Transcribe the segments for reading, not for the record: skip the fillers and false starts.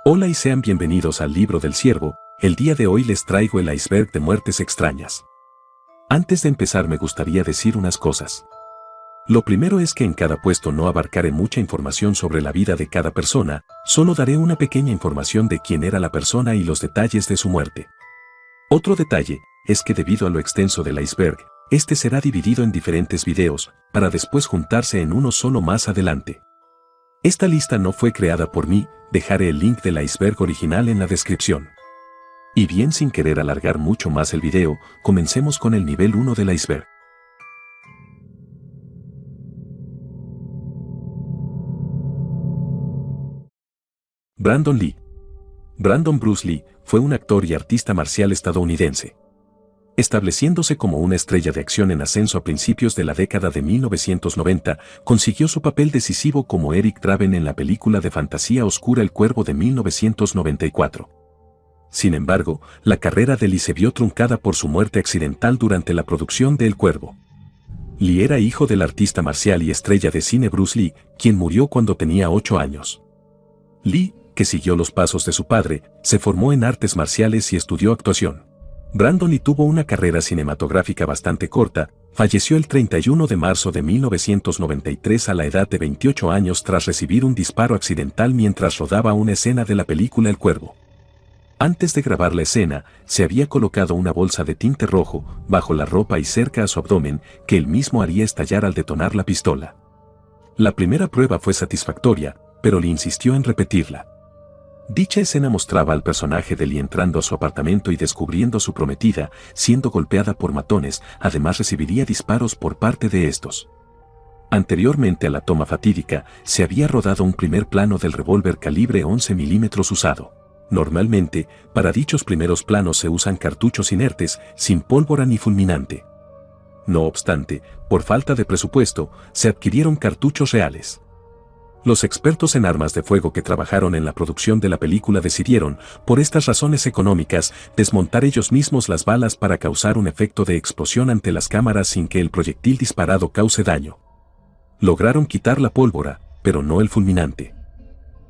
Hola y sean bienvenidos al Libro del Ciervo. El día de hoy les traigo el iceberg de muertes extrañas. Antes de empezar me gustaría decir unas cosas. Lo primero es que en cada puesto no abarcaré mucha información sobre la vida de cada persona, solo daré una pequeña información de quién era la persona y los detalles de su muerte. Otro detalle es que debido a lo extenso del iceberg, este será dividido en diferentes videos, para después juntarse en uno solo más adelante. Esta lista no fue creada por mí, dejaré el link del iceberg original en la descripción. Y bien, sin querer alargar mucho más el video, comencemos con el nivel 1 del iceberg. Brandon Lee. Brandon Bruce Lee fue un actor y artista marcial estadounidense. Estableciéndose como una estrella de acción en ascenso a principios de la década de 1990, consiguió su papel decisivo como Eric Draven en la película de fantasía oscura El Cuervo de 1994. Sin embargo, la carrera de Lee se vio truncada por su muerte accidental durante la producción de El Cuervo. Lee era hijo del artista marcial y estrella de cine Bruce Lee, quien murió cuando tenía 8 años. Lee, que siguió los pasos de su padre, se formó en artes marciales y estudió actuación. Brandon Lee tuvo una carrera cinematográfica bastante corta, falleció el 31 de marzo de 1993 a la edad de 28 años tras recibir un disparo accidental mientras rodaba una escena de la película El Cuervo. Antes de grabar la escena, se había colocado una bolsa de tinte rojo bajo la ropa y cerca a su abdomen que él mismo haría estallar al detonar la pistola. La primera prueba fue satisfactoria, pero Lee insistió en repetirla. Dicha escena mostraba al personaje de Lee entrando a su apartamento y descubriendo a su prometida, siendo golpeada por matones, además recibiría disparos por parte de estos. Anteriormente a la toma fatídica, se había rodado un primer plano del revólver calibre 11 milímetros usado. Normalmente, para dichos primeros planos se usan cartuchos inertes, sin pólvora ni fulminante. No obstante, por falta de presupuesto, se adquirieron cartuchos reales. Los expertos en armas de fuego que trabajaron en la producción de la película decidieron, por estas razones económicas, desmontar ellos mismos las balas para causar un efecto de explosión ante las cámaras sin que el proyectil disparado cause daño. Lograron quitar la pólvora, pero no el fulminante.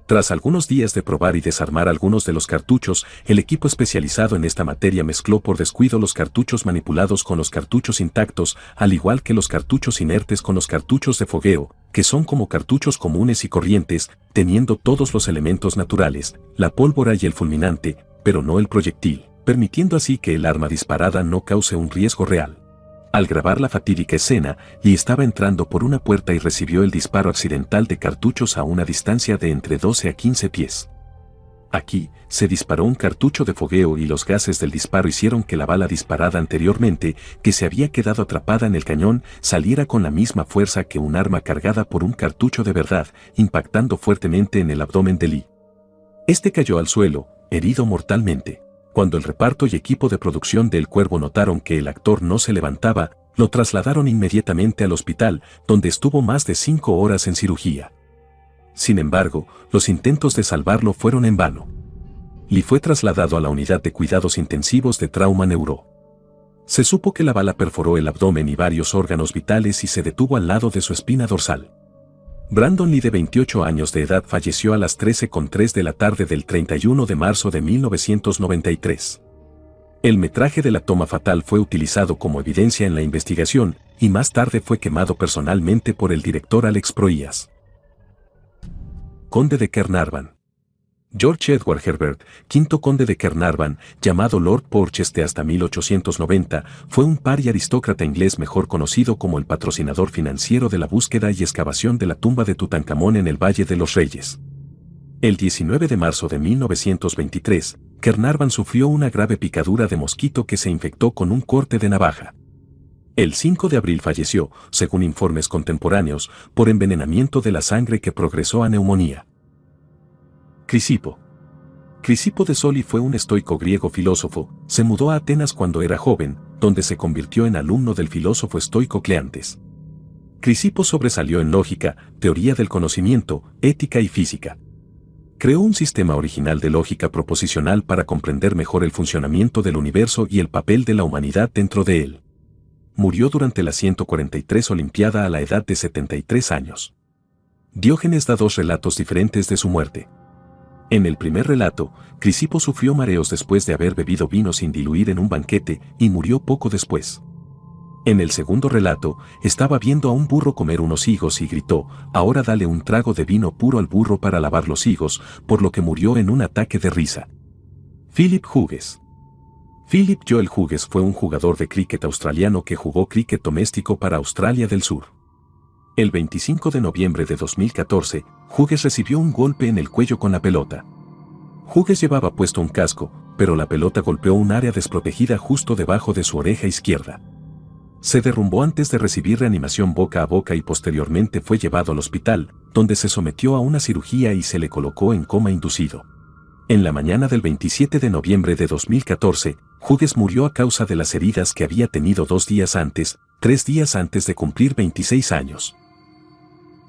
Tras algunos días de probar y desarmar algunos de los cartuchos, el equipo especializado en esta materia mezcló por descuido los cartuchos manipulados con los cartuchos intactos, al igual que los cartuchos inertes con los cartuchos de fogueo, que son como cartuchos comunes y corrientes, teniendo todos los elementos naturales, la pólvora y el fulminante, pero no el proyectil, permitiendo así que el arma disparada no cause un riesgo real. Al grabar la fatídica escena, Lee estaba entrando por una puerta y recibió el disparo accidental de cartuchos a una distancia de entre 12 a 15 pies. Aquí, se disparó un cartucho de fogueo y los gases del disparo hicieron que la bala disparada anteriormente, que se había quedado atrapada en el cañón, saliera con la misma fuerza que un arma cargada por un cartucho de verdad, impactando fuertemente en el abdomen de Lee. Este cayó al suelo, herido mortalmente. Cuando el reparto y equipo de producción de El Cuervo notaron que el actor no se levantaba, lo trasladaron inmediatamente al hospital, donde estuvo más de 5 horas en cirugía. Sin embargo, los intentos de salvarlo fueron en vano. Lee fue trasladado a la unidad de cuidados intensivos de trauma neuro. Se supo que la bala perforó el abdomen y varios órganos vitales y se detuvo al lado de su espina dorsal. Brandon Lee, de 28 años de edad, falleció a las 13:03 de la tarde del 31 de marzo de 1993. El metraje de la toma fatal fue utilizado como evidencia en la investigación y más tarde fue quemado personalmente por el director Alex Proyas. Conde de Caernarvon. George Edward Herbert, quinto conde de Caernarvon, llamado Lord Porchester hasta 1890, fue un par y aristócrata inglés mejor conocido como el patrocinador financiero de la búsqueda y excavación de la tumba de Tutankamón en el Valle de los Reyes. El 19 de marzo de 1923, Caernarvon sufrió una grave picadura de mosquito que se infectó con un corte de navaja. El 5 de abril falleció, según informes contemporáneos, por envenenamiento de la sangre que progresó a neumonía. Crisipo. Crisipo de Soli fue un estoico griego filósofo, se mudó a Atenas cuando era joven, donde se convirtió en alumno del filósofo estoico Cleantes. Crisipo sobresalió en lógica, teoría del conocimiento, ética y física. Creó un sistema original de lógica proposicional para comprender mejor el funcionamiento del universo y el papel de la humanidad dentro de él. Murió durante la 143 Olimpiada a la edad de 73 años. Diógenes da dos relatos diferentes de su muerte. En el primer relato, Crisipo sufrió mareos después de haber bebido vino sin diluir en un banquete y murió poco después. En el segundo relato, estaba viendo a un burro comer unos higos y gritó: «Ahora dale un trago de vino puro al burro para lavar los higos», por lo que murió en un ataque de risa. Philip Hughes. Philip Joel Hughes fue un jugador de críquet australiano que jugó críquet doméstico para Australia del Sur. El 25 de noviembre de 2014, Hughes recibió un golpe en el cuello con la pelota. Hughes llevaba puesto un casco, pero la pelota golpeó un área desprotegida justo debajo de su oreja izquierda. Se derrumbó antes de recibir reanimación boca a boca y posteriormente fue llevado al hospital, donde se sometió a una cirugía y se le colocó en coma inducido. En la mañana del 27 de noviembre de 2014, Hughes murió a causa de las heridas que había tenido 3 días antes de cumplir 26 años.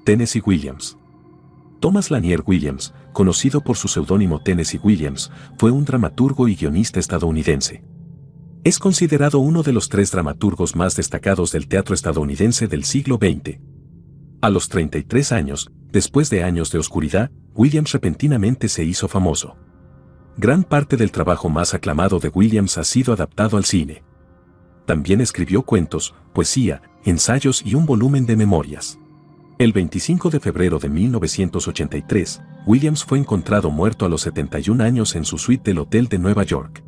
Tennessee Williams. Thomas Lanier Williams, conocido por su seudónimo Tennessee Williams, fue un dramaturgo y guionista estadounidense. Es considerado uno de los 3 dramaturgos más destacados del teatro estadounidense del siglo XX. A los 33 años, después de años de oscuridad, Williams repentinamente se hizo famoso. Gran parte del trabajo más aclamado de Williams ha sido adaptado al cine. También escribió cuentos, poesía, ensayos y un volumen de memorias. El 25 de febrero de 1983, Williams fue encontrado muerto a los 71 años en su suite del hotel de Nueva York.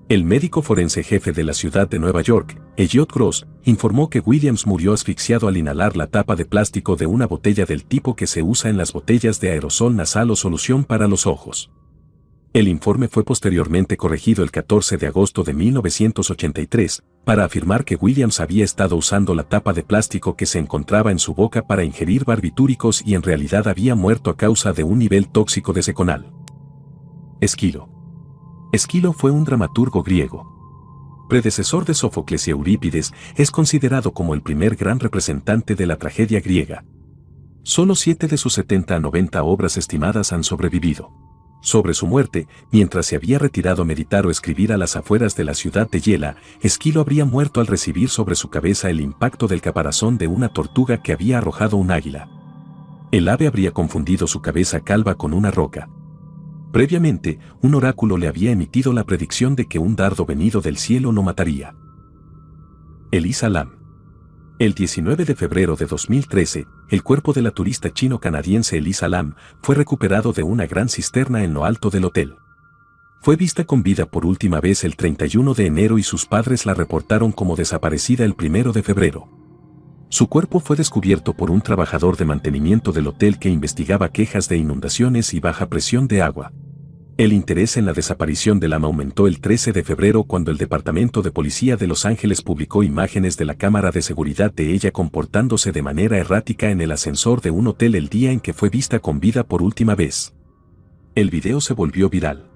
El médico forense jefe de la ciudad de Nueva York, Elliot Gross, informó que Williams murió asfixiado al inhalar la tapa de plástico de una botella del tipo que se usa en las botellas de aerosol nasal o solución para los ojos. El informe fue posteriormente corregido el 14 de agosto de 1983, para afirmar que Williams había estado usando la tapa de plástico que se encontraba en su boca para ingerir barbitúricos y en realidad había muerto a causa de un nivel tóxico de seconal. Esquilo. Esquilo fue un dramaturgo griego. Predecesor de Sófocles y Eurípides, es considerado como el primer gran representante de la tragedia griega. Solo 7 de sus 70 a 90 obras estimadas han sobrevivido. Sobre su muerte, mientras se había retirado a meditar o escribir a las afueras de la ciudad de Yela, Esquilo habría muerto al recibir sobre su cabeza el impacto del caparazón de una tortuga que había arrojado un águila. El ave habría confundido su cabeza calva con una roca. Previamente, un oráculo le había emitido la predicción de que un dardo venido del cielo lo mataría. Elisa Lam. El 19 de febrero de 2013, el cuerpo de la turista chino-canadiense Elisa Lam fue recuperado de una gran cisterna en lo alto del hotel. Fue vista con vida por última vez el 31 de enero y sus padres la reportaron como desaparecida el 1 de febrero. Su cuerpo fue descubierto por un trabajador de mantenimiento del hotel que investigaba quejas de inundaciones y baja presión de agua. El interés en la desaparición de Lam aumentó el 13 de febrero cuando el Departamento de Policía de Los Ángeles publicó imágenes de la cámara de seguridad de ella comportándose de manera errática en el ascensor de un hotel el día en que fue vista con vida por última vez. El video se volvió viral.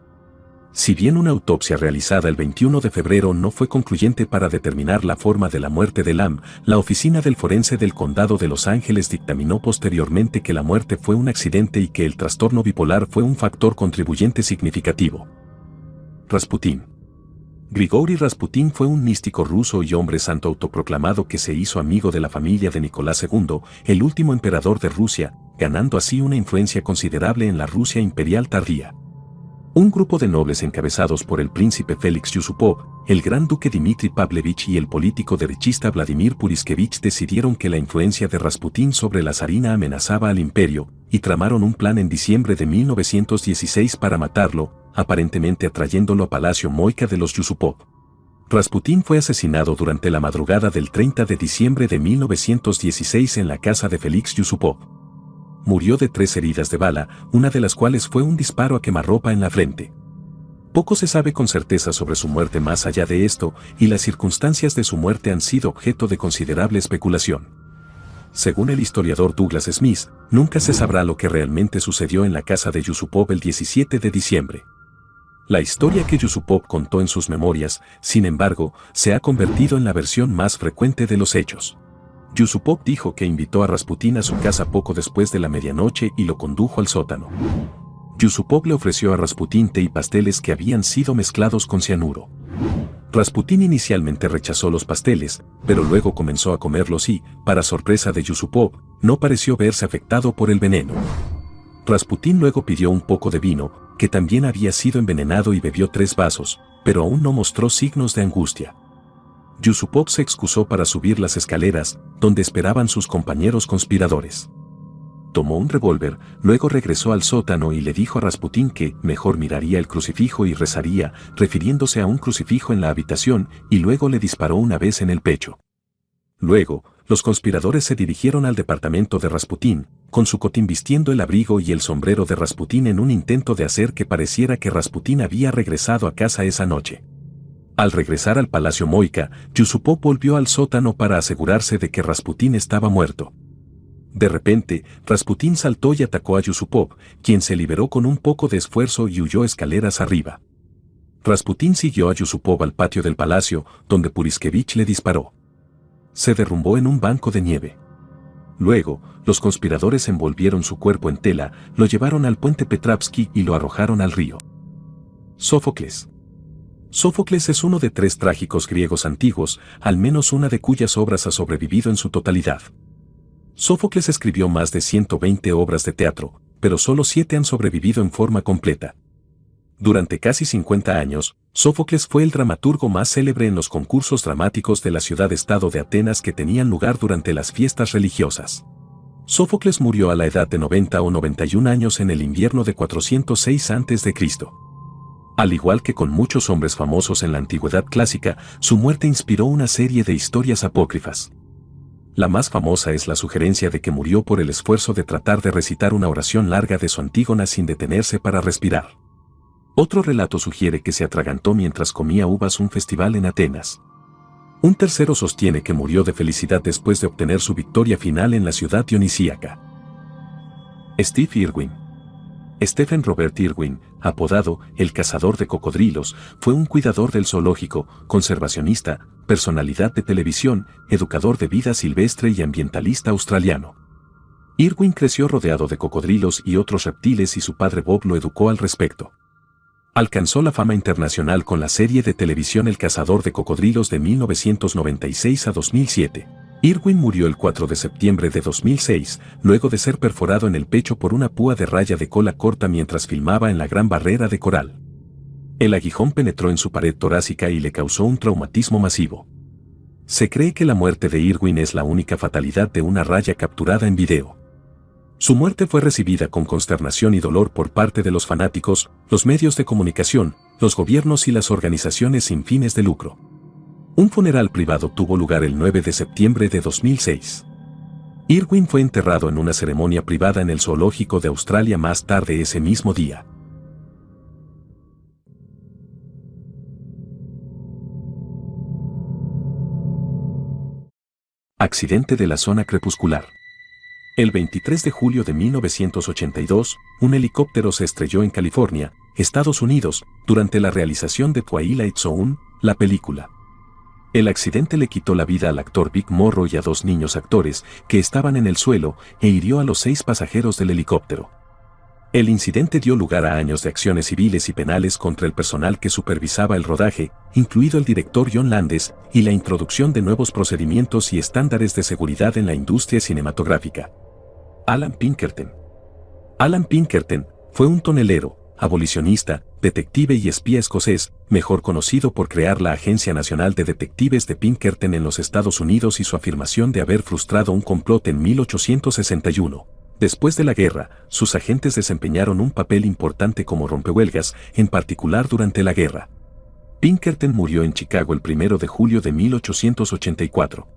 Si bien una autopsia realizada el 21 de febrero no fue concluyente para determinar la forma de la muerte de Lam, la oficina del forense del condado de Los Ángeles dictaminó posteriormente que la muerte fue un accidente y que el trastorno bipolar fue un factor contribuyente significativo. Rasputín. Grigori Rasputín fue un místico ruso y hombre santo autoproclamado que se hizo amigo de la familia de Nicolás II, el último emperador de Rusia, ganando así una influencia considerable en la Rusia imperial tardía. Un grupo de nobles encabezados por el príncipe Félix Yusupov, el gran duque Dmitri Pavlovich y el político derechista Vladimir Puriskevich decidieron que la influencia de Rasputín sobre la zarina amenazaba al imperio, y tramaron un plan en diciembre de 1916 para matarlo, aparentemente atrayéndolo a Palacio Moika de los Yusupov. Rasputín fue asesinado durante la madrugada del 30 de diciembre de 1916 en la casa de Félix Yusupov. Murió de 3 heridas de bala, una de las cuales fue un disparo a quemarropa en la frente. Poco se sabe con certeza sobre su muerte más allá de esto, y las circunstancias de su muerte han sido objeto de considerable especulación. Según el historiador Douglas Smith, nunca se sabrá lo que realmente sucedió en la casa de Yusupov el 17 de diciembre. La historia que Yusupov contó en sus memorias, sin embargo, se ha convertido en la versión más frecuente de los hechos. Yusupov dijo que invitó a Rasputín a su casa poco después de la medianoche y lo condujo al sótano. Yusupov le ofreció a Rasputín té y pasteles que habían sido mezclados con cianuro. Rasputín inicialmente rechazó los pasteles, pero luego comenzó a comerlos y, para sorpresa de Yusupov, no pareció verse afectado por el veneno. Rasputín luego pidió un poco de vino, que también había sido envenenado y bebió 3 vasos, pero aún no mostró signos de angustia. Yusupov se excusó para subir las escaleras, donde esperaban sus compañeros conspiradores. Tomó un revólver, luego regresó al sótano y le dijo a Rasputín que mejor miraría el crucifijo y rezaría, refiriéndose a un crucifijo en la habitación, y luego le disparó una vez en el pecho. Luego, los conspiradores se dirigieron al departamento de Rasputín, con su cotín vistiendo el abrigo y el sombrero de Rasputín en un intento de hacer que pareciera que Rasputín había regresado a casa esa noche. Al regresar al Palacio Moika, Yusupov volvió al sótano para asegurarse de que Rasputín estaba muerto. De repente, Rasputín saltó y atacó a Yusupov, quien se liberó con un poco de esfuerzo y huyó escaleras arriba. Rasputín siguió a Yusupov al patio del palacio, donde Puriskevich le disparó. Se derrumbó en un banco de nieve. Luego, los conspiradores envolvieron su cuerpo en tela, lo llevaron al puente Petrovsky y lo arrojaron al río. Sófocles. Sófocles es uno de 3 trágicos griegos antiguos, al menos una de cuyas obras ha sobrevivido en su totalidad. Sófocles escribió más de 120 obras de teatro, pero solo 7 han sobrevivido en forma completa. Durante casi 50 años, Sófocles fue el dramaturgo más célebre en los concursos dramáticos de la ciudad-estado de Atenas que tenían lugar durante las fiestas religiosas. Sófocles murió a la edad de 90 o 91 años en el invierno de 406 a.C. Al igual que con muchos hombres famosos en la antigüedad clásica, su muerte inspiró una serie de historias apócrifas. La más famosa es la sugerencia de que murió por el esfuerzo de tratar de recitar una oración larga de su Antígona sin detenerse para respirar. Otro relato sugiere que se atragantó mientras comía uvas un festival en Atenas. Un tercero sostiene que murió de felicidad después de obtener su victoria final en la ciudad dionisíaca. Steve Irwin. Stephen Robert Irwin, apodado El Cazador de Cocodrilos, fue un cuidador del zoológico, conservacionista, personalidad de televisión, educador de vida silvestre y ambientalista australiano. Irwin creció rodeado de cocodrilos y otros reptiles y su padre Bob lo educó al respecto. Alcanzó la fama internacional con la serie de televisión El Cazador de Cocodrilos de 1996 a 2007. Irwin murió el 4 de septiembre de 2006, luego de ser perforado en el pecho por una púa de raya de cola corta mientras filmaba en la Gran Barrera de Coral. El aguijón penetró en su pared torácica y le causó un traumatismo masivo. Se cree que la muerte de Irwin es la única fatalidad de una raya capturada en video. Su muerte fue recibida con consternación y dolor por parte de los fanáticos, los medios de comunicación, los gobiernos y las organizaciones sin fines de lucro. Un funeral privado tuvo lugar el 9 de septiembre de 2006. Irwin fue enterrado en una ceremonia privada en el Zoológico de Australia más tarde ese mismo día. Accidente de la zona crepuscular. El 23 de julio de 1982, un helicóptero se estrelló en California, Estados Unidos, durante la realización de Twilight Zone, la película. El accidente le quitó la vida al actor Vic Morrow y a 2 niños actores que estaban en el suelo e hirió a los 6 pasajeros del helicóptero. El incidente dio lugar a años de acciones civiles y penales contra el personal que supervisaba el rodaje, incluido el director John Landis, y la introducción de nuevos procedimientos y estándares de seguridad en la industria cinematográfica. Alan Pinkerton. Alan Pinkerton fue un tonelero, abolicionista, detective y espía escocés, mejor conocido por crear la Agencia Nacional de Detectives de Pinkerton en los Estados Unidos y su afirmación de haber frustrado un complot en 1861. Después de la guerra, sus agentes desempeñaron un papel importante como rompehuelgas, en particular durante la guerra. Pinkerton murió en Chicago el 1 de julio de 1884.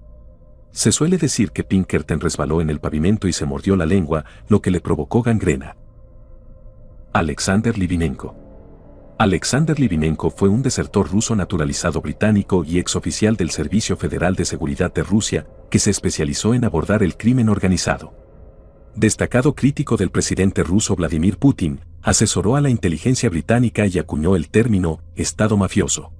Se suele decir que Pinkerton resbaló en el pavimento y se mordió la lengua, lo que le provocó gangrena. Alexander Litvinenko. Alexander Litvinenko fue un desertor ruso naturalizado británico y exoficial del Servicio Federal de Seguridad de Rusia, que se especializó en abordar el crimen organizado. Destacado crítico del presidente ruso Vladimir Putin, asesoró a la inteligencia británica y acuñó el término «Estado mafioso».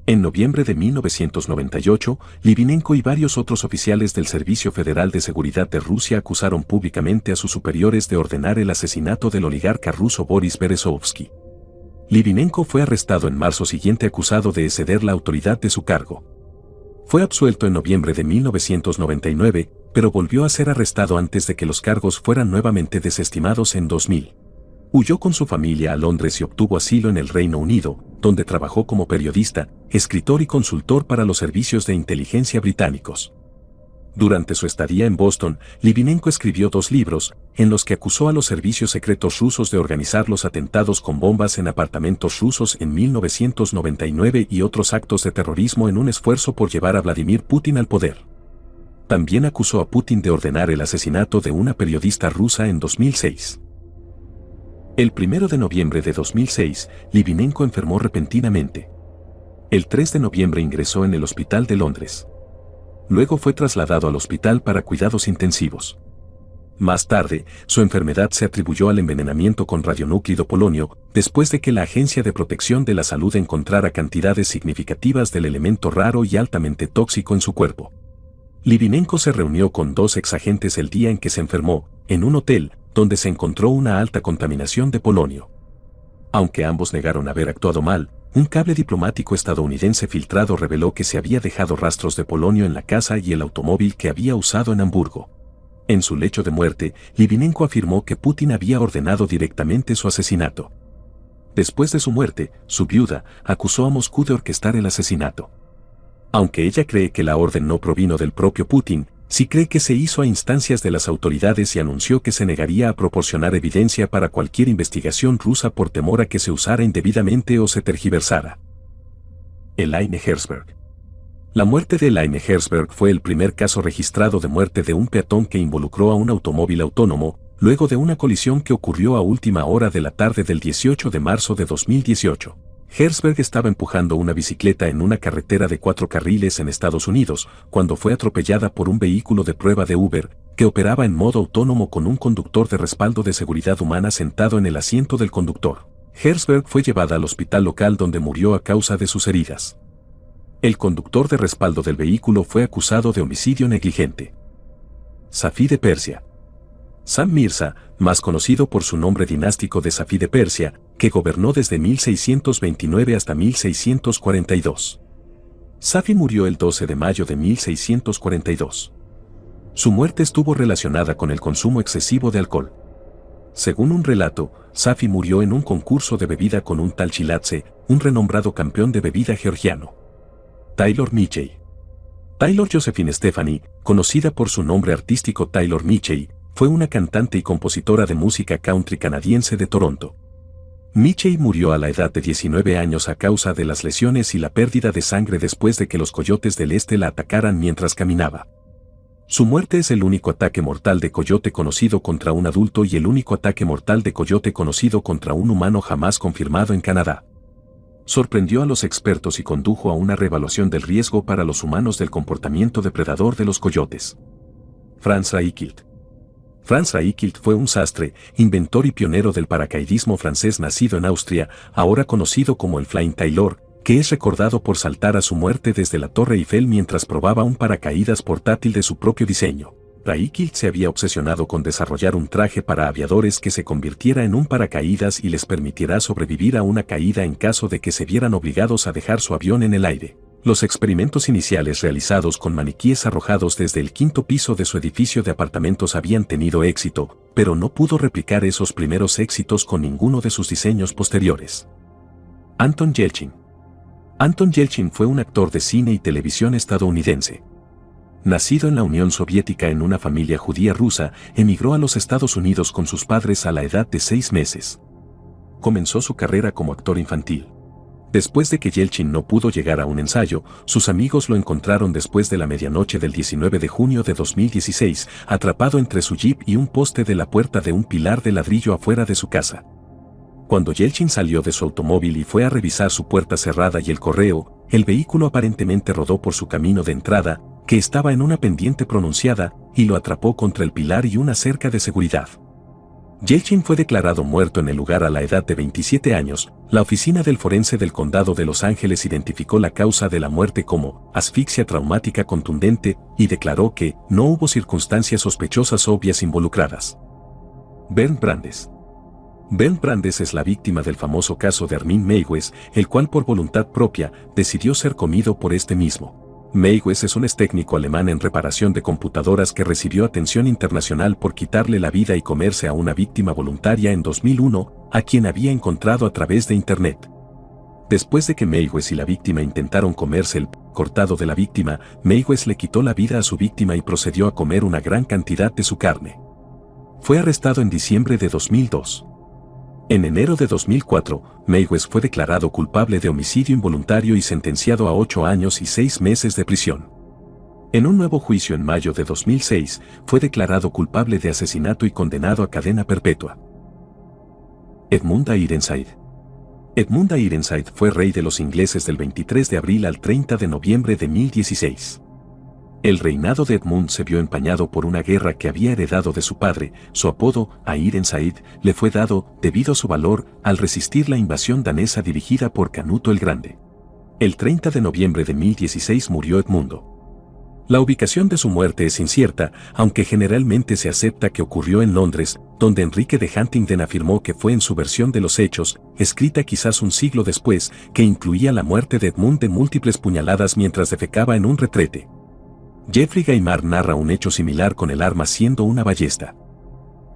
En noviembre de 1998, Litvinenko y varios otros oficiales del Servicio Federal de Seguridad de Rusia acusaron públicamente a sus superiores de ordenar el asesinato del oligarca ruso Boris Berezovsky. Litvinenko fue arrestado en marzo siguiente acusado de exceder la autoridad de su cargo. Fue absuelto en noviembre de 1999, pero volvió a ser arrestado antes de que los cargos fueran nuevamente desestimados en 2000. Huyó con su familia a Londres y obtuvo asilo en el Reino Unido, donde trabajó como periodista, escritor y consultor para los servicios de inteligencia británicos. Durante su estadía en Boston, Litvinenko escribió 2 libros, en los que acusó a los servicios secretos rusos de organizar los atentados con bombas en apartamentos rusos en 1999 y otros actos de terrorismo en un esfuerzo por llevar a Vladimir Putin al poder. También acusó a Putin de ordenar el asesinato de una periodista rusa en 2006. El 1 de noviembre de 2006, Litvinenko enfermó repentinamente. El 3 de noviembre ingresó en el hospital de Londres. Luego fue trasladado al hospital para cuidados intensivos. Más tarde, su enfermedad se atribuyó al envenenamiento con radionúclido polonio, después de que la Agencia de Protección de la Salud encontrara cantidades significativas del elemento raro y altamente tóxico en su cuerpo. Litvinenko se reunió con 2 exagentes el día en que se enfermó, en un hotel, donde se encontró una alta contaminación de polonio. Aunque ambos negaron haber actuado mal, un cable diplomático estadounidense filtrado reveló que se había dejado rastros de polonio en la casa y el automóvil que había usado en Hamburgo. En su lecho de muerte, Litvinenko afirmó que Putin había ordenado directamente su asesinato. Después de su muerte, su viuda acusó a Moscú de orquestar el asesinato. Aunque ella cree que la orden no provino del propio Putin, sí cree que se hizo a instancias de las autoridades y anunció que se negaría a proporcionar evidencia para cualquier investigación rusa por temor a que se usara indebidamente o se tergiversara. Elaine Herzberg. La muerte de Elaine Herzberg fue el primer caso registrado de muerte de un peatón que involucró a un automóvil autónomo, luego de una colisión que ocurrió a última hora de la tarde del 18 de marzo de 2018. Herzberg estaba empujando una bicicleta en una carretera de 4 carriles en Estados Unidos, cuando fue atropellada por un vehículo de prueba de Uber, que operaba en modo autónomo con un conductor de respaldo de seguridad humana sentado en el asiento del conductor. Herzberg fue llevada al hospital local donde murió a causa de sus heridas. El conductor de respaldo del vehículo fue acusado de homicidio negligente. Safí de Persia. Sam Mirza, más conocido por su nombre dinástico de Safí de Persia, que gobernó desde 1629 hasta 1642. Safí murió el 12 de mayo de 1642. Su muerte estuvo relacionada con el consumo excesivo de alcohol. Según un relato, Safí murió en un concurso de bebida con un tal Chilatse, un renombrado campeón de bebida georgiano. Taylor Mitchell. Taylor Josephine Stephanie, conocida por su nombre artístico Taylor Mitchell, fue una cantante y compositora de música country canadiense de Toronto. Mitchell murió a la edad de 19 años a causa de las lesiones y la pérdida de sangre después de que los coyotes del este la atacaran mientras caminaba. Su muerte es el único ataque mortal de coyote conocido contra un adulto y el único ataque mortal de coyote conocido contra un humano jamás confirmado en Canadá. Sorprendió a los expertos y condujo a una reevaluación del riesgo para los humanos del comportamiento depredador de los coyotes. Franz Reichelt. Franz Reichelt fue un sastre, inventor y pionero del paracaidismo francés nacido en Austria, ahora conocido como el Flying Taylor, que es recordado por saltar a su muerte desde la Torre Eiffel mientras probaba un paracaídas portátil de su propio diseño. Reichelt se había obsesionado con desarrollar un traje para aviadores que se convirtiera en un paracaídas y les permitiera sobrevivir a una caída en caso de que se vieran obligados a dejar su avión en el aire. Los experimentos iniciales realizados con maniquíes arrojados desde el 5º piso de su edificio de apartamentos habían tenido éxito, pero no pudo replicar esos primeros éxitos con ninguno de sus diseños posteriores. Anton Yelchin. Anton Yelchin fue un actor de cine y televisión estadounidense. Nacido en la Unión Soviética en una familia judía rusa, emigró a los Estados Unidos con sus padres a la edad de 6 meses. Comenzó su carrera como actor infantil. Después de que Yelchin no pudo llegar a un ensayo, sus amigos lo encontraron después de la medianoche del 19 de junio de 2016, atrapado entre su jeep y un poste de la puerta de un pilar de ladrillo afuera de su casa. Cuando Yelchin salió de su automóvil y fue a revisar su puerta cerrada y el correo, el vehículo aparentemente rodó por su camino de entrada, que estaba en una pendiente pronunciada, y lo atrapó contra el pilar y una cerca de seguridad. Yelchin fue declarado muerto en el lugar a la edad de 27 años. La oficina del forense del condado de Los Ángeles identificó la causa de la muerte como asfixia traumática contundente y declaró que no hubo circunstancias sospechosas obvias involucradas. Bernd Brandes. Bernd Brandes es la víctima del famoso caso de Armin Meiwes, el cual por voluntad propia decidió ser comido por este mismo. Meiwes es un técnico alemán en reparación de computadoras que recibió atención internacional por quitarle la vida y comerse a una víctima voluntaria en 2001, a quien había encontrado a través de Internet. Después de que Meiwes y la víctima intentaron comerse el cortado de la víctima, Meiwes le quitó la vida a su víctima y procedió a comer una gran cantidad de su carne. Fue arrestado en diciembre de 2002. En enero de 2004, Meiwes fue declarado culpable de homicidio involuntario y sentenciado a 8 años y 6 meses de prisión. En un nuevo juicio en mayo de 2006, fue declarado culpable de asesinato y condenado a cadena perpetua. Edmund Ironside. Edmund Ironside fue rey de los ingleses del 23 de abril al 30 de noviembre de 1016. El reinado de Edmund se vio empañado por una guerra que había heredado de su padre. Su apodo, Ironside, le fue dado debido a su valor al resistir la invasión danesa dirigida por Canuto el Grande. El 30 de noviembre de 1016 murió Edmundo. La ubicación de su muerte es incierta, aunque generalmente se acepta que ocurrió en Londres, donde Enrique de Huntingdon afirmó que fue en su versión de los hechos, escrita quizás un siglo después, que incluía la muerte de Edmund de múltiples puñaladas mientras defecaba en un retrete. Jeffrey Gaimard narra un hecho similar con el arma siendo una ballesta.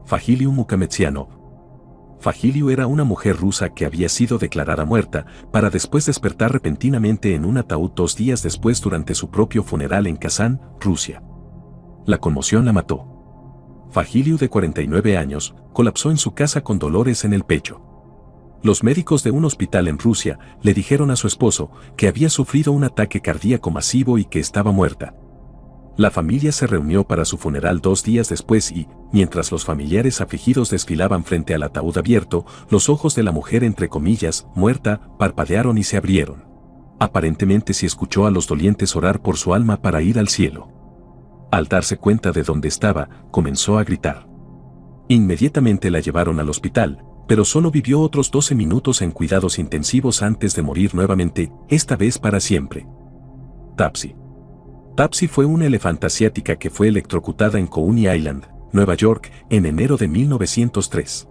Fagiliu Mukametsiano. Fagiliu era una mujer rusa que había sido declarada muerta, para después despertar repentinamente en un ataúd 2 días después durante su propio funeral en Kazán, Rusia. La conmoción la mató. Fagiliu, de 49 años, colapsó en su casa con dolores en el pecho. Los médicos de un hospital en Rusia le dijeron a su esposo que había sufrido un ataque cardíaco masivo y que estaba muerta. La familia se reunió para su funeral 2 días después y, mientras los familiares afligidos desfilaban frente al ataúd abierto, los ojos de la mujer, entre comillas, muerta, parpadearon y se abrieron. Aparentemente se escuchó a los dolientes orar por su alma para ir al cielo. Al darse cuenta de dónde estaba, comenzó a gritar. Inmediatamente la llevaron al hospital, pero solo vivió otros 12 minutos en cuidados intensivos antes de morir nuevamente, esta vez para siempre. Tapsi. Tapsi fue una elefanta asiática que fue electrocutada en Coney Island, Nueva York, en enero de 1903.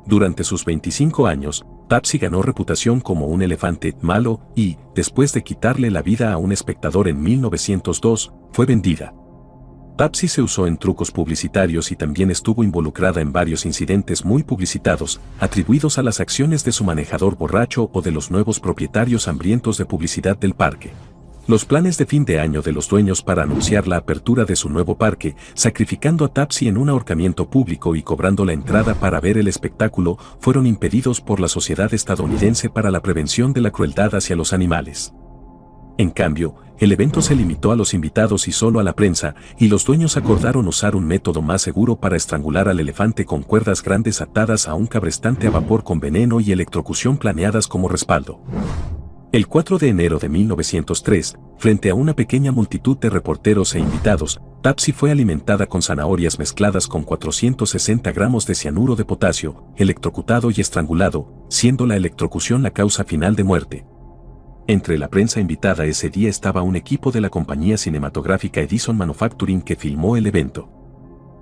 Durante sus 25 años, Tapsi ganó reputación como un elefante malo y, después de quitarle la vida a un espectador en 1902, fue vendida. Tapsi se usó en trucos publicitarios y también estuvo involucrada en varios incidentes muy publicitados, atribuidos a las acciones de su manejador borracho o de los nuevos propietarios hambrientos de publicidad del parque. Los planes de fin de año de los dueños para anunciar la apertura de su nuevo parque, sacrificando a Tapsi en un ahorcamiento público y cobrando la entrada para ver el espectáculo, fueron impedidos por la Sociedad Estadounidense para la Prevención de la Crueldad hacia los Animales. En cambio, el evento se limitó a los invitados y solo a la prensa, y los dueños acordaron usar un método más seguro para estrangular al elefante con cuerdas grandes atadas a un cabrestante a vapor con veneno y electrocución planeadas como respaldo. El 4 de enero de 1903, frente a una pequeña multitud de reporteros e invitados, Tapsi fue alimentada con zanahorias mezcladas con 460 gramos de cianuro de potasio, electrocutado y estrangulado, siendo la electrocución la causa final de muerte. Entre la prensa invitada ese día estaba un equipo de la compañía cinematográfica Edison Manufacturing que filmó el evento.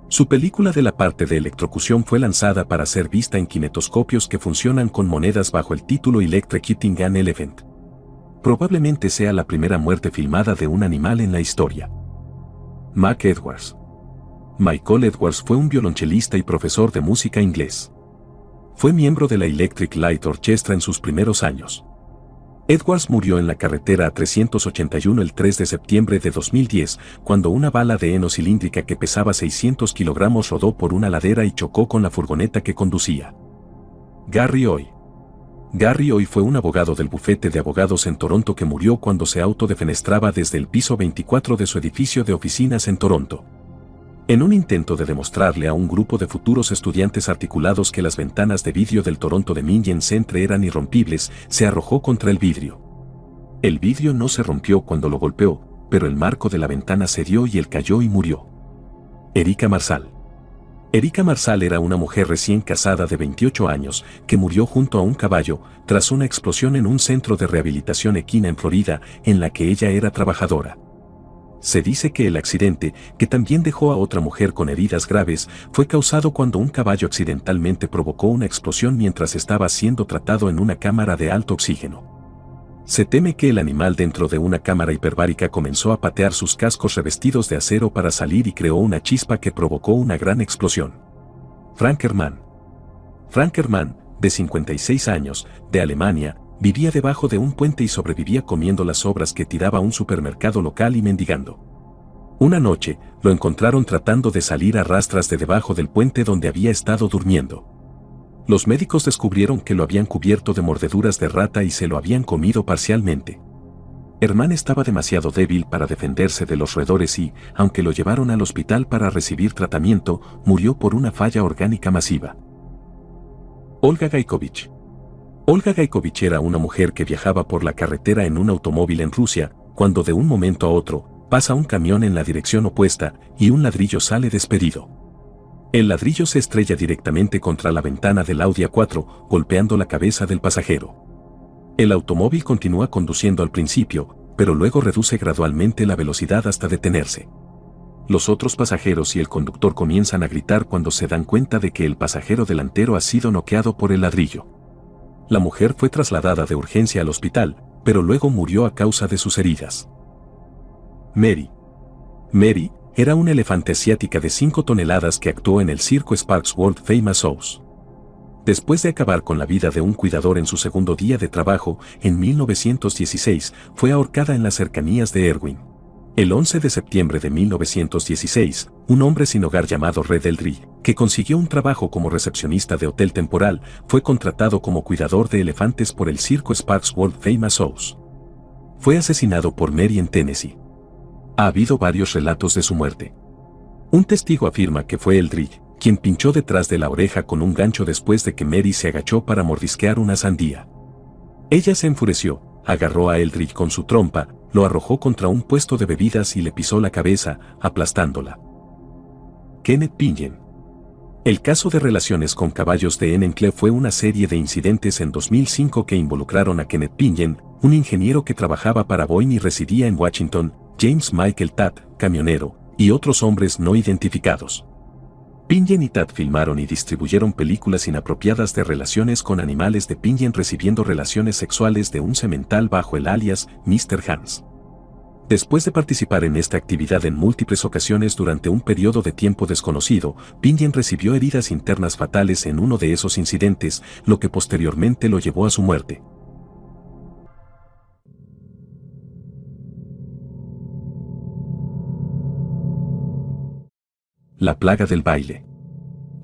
Su película de la parte de electrocución fue lanzada para ser vista en kinetoscopios que funcionan con monedas bajo el título Electrocuting an Elephant. Probablemente sea la primera muerte filmada de un animal en la historia. Mac Edwards. Michael Edwards fue un violonchelista y profesor de música inglés. Fue miembro de la Electric Light Orchestra en sus primeros años. Edwards murió en la carretera A381 el 3 de septiembre de 2010, cuando una bala de heno cilíndrica que pesaba 600 kilogramos rodó por una ladera y chocó con la furgoneta que conducía. Gary Hoy. Gary Hoy fue un abogado del bufete de abogados en Toronto que murió cuando se autodefenestraba desde el piso 24 de su edificio de oficinas en Toronto. En un intento de demostrarle a un grupo de futuros estudiantes articulados que las ventanas de vidrio del Toronto Dominion Centre eran irrompibles, se arrojó contra el vidrio. El vidrio no se rompió cuando lo golpeó, pero el marco de la ventana cedió y él cayó y murió. Erika Marsal. Erika Marsal era una mujer recién casada de 28 años que murió junto a un caballo tras una explosión en un centro de rehabilitación equina en Florida en la que ella era trabajadora. Se dice que el accidente, que también dejó a otra mujer con heridas graves, fue causado cuando un caballo accidentalmente provocó una explosión mientras estaba siendo tratado en una cámara de alto oxígeno. Se teme que el animal dentro de una cámara hiperbárica comenzó a patear sus cascos revestidos de acero para salir y creó una chispa que provocó una gran explosión. Frank Herrmann. Frank Herrmann, de 56 años, de Alemania, vivía debajo de un puente y sobrevivía comiendo las sobras que tiraba un supermercado local y mendigando. Una noche, lo encontraron tratando de salir a rastras de debajo del puente donde había estado durmiendo. Los médicos descubrieron que lo habían cubierto de mordeduras de rata y se lo habían comido parcialmente. Herman estaba demasiado débil para defenderse de los roedores y, aunque lo llevaron al hospital para recibir tratamiento, murió por una falla orgánica masiva. Olga Gaikovich. Olga Gaikovich era una mujer que viajaba por la carretera en un automóvil en Rusia, cuando de un momento a otro, pasa un camión en la dirección opuesta y un ladrillo sale despedido. El ladrillo se estrella directamente contra la ventana del Audi A4, golpeando la cabeza del pasajero. El automóvil continúa conduciendo al principio, pero luego reduce gradualmente la velocidad hasta detenerse. Los otros pasajeros y el conductor comienzan a gritar cuando se dan cuenta de que el pasajero delantero ha sido noqueado por el ladrillo. La mujer fue trasladada de urgencia al hospital, pero luego murió a causa de sus heridas. Mary. Mary era una elefante asiática de 5 toneladas que actuó en el circo Sparks World Famous Shows. Después de acabar con la vida de un cuidador en su segundo día de trabajo, en 1916, fue ahorcada en las cercanías de Erwin. El 11 de septiembre de 1916, un hombre sin hogar llamado Red Eldridge, que consiguió un trabajo como recepcionista de hotel temporal, fue contratado como cuidador de elefantes por el circo Sparks World Famous Shows. Fue asesinado por Mary en Tennessee. Ha habido varios relatos de su muerte. Un testigo afirma que fue Eldridge quien pinchó detrás de la oreja con un gancho después de que Mary se agachó para mordisquear una sandía. Ella se enfureció, agarró a Eldridge con su trompa, lo arrojó contra un puesto de bebidas y le pisó la cabeza, aplastándola. Kenneth Pingen. El caso de relaciones con caballos de Ennenclave fue una serie de incidentes en 2005 que involucraron a Kenneth Pingen, un ingeniero que trabajaba para Boeing y residía en Washington, James Michael Tatt, camionero, y otros hombres no identificados. Pingen y Tatt filmaron y distribuyeron películas inapropiadas de relaciones con animales de Pingen recibiendo relaciones sexuales de un semental bajo el alias Mr. Hans. Después de participar en esta actividad en múltiples ocasiones durante un periodo de tiempo desconocido, Pingen recibió heridas internas fatales en uno de esos incidentes, lo que posteriormente lo llevó a su muerte. La plaga del baile.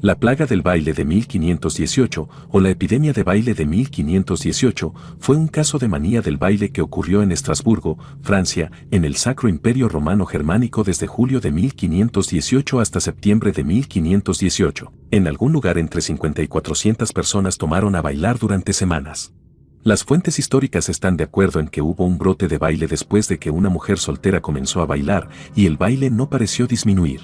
La plaga del baile de 1518, o la epidemia de baile de 1518, fue un caso de manía del baile que ocurrió en Estrasburgo, Francia, en el Sacro Imperio Romano Germánico desde julio de 1518 hasta septiembre de 1518. En algún lugar entre 50 y 400 personas tomaron a bailar durante semanas. Las fuentes históricas están de acuerdo en que hubo un brote de baile después de que una mujer soltera comenzó a bailar, y el baile no pareció disminuir.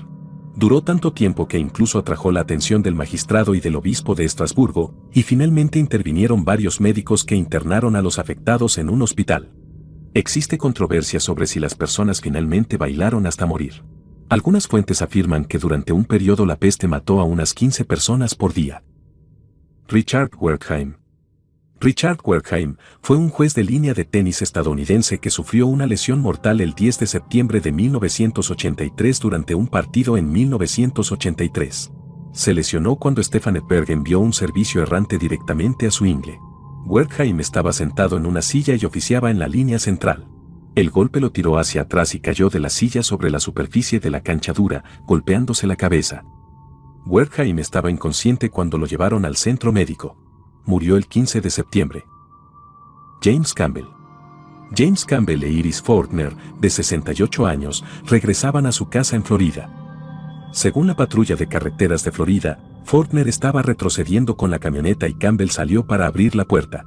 Duró tanto tiempo que incluso atrajo la atención del magistrado y del obispo de Estrasburgo, y finalmente intervinieron varios médicos que internaron a los afectados en un hospital. Existe controversia sobre si las personas finalmente bailaron hasta morir. Algunas fuentes afirman que durante un periodo la peste mató a unas 15 personas por día. Richard Wertheim. Richard Wertheim fue un juez de línea de tenis estadounidense que sufrió una lesión mortal el 10 de septiembre de 1983 durante un partido en 1983. Se lesionó cuando Stefan Edberg envió un servicio errante directamente a su ingle. Wertheim estaba sentado en una silla y oficiaba en la línea central. El golpe lo tiró hacia atrás y cayó de la silla sobre la superficie de la cancha dura, golpeándose la cabeza. Wertheim estaba inconsciente cuando lo llevaron al centro médico. Murió el 15 de septiembre. James Campbell. James Campbell e Iris Faulkner, de 68 años, regresaban a su casa en Florida. Según la patrulla de carreteras de Florida, Faulkner estaba retrocediendo con la camioneta y Campbell salió para abrir la puerta.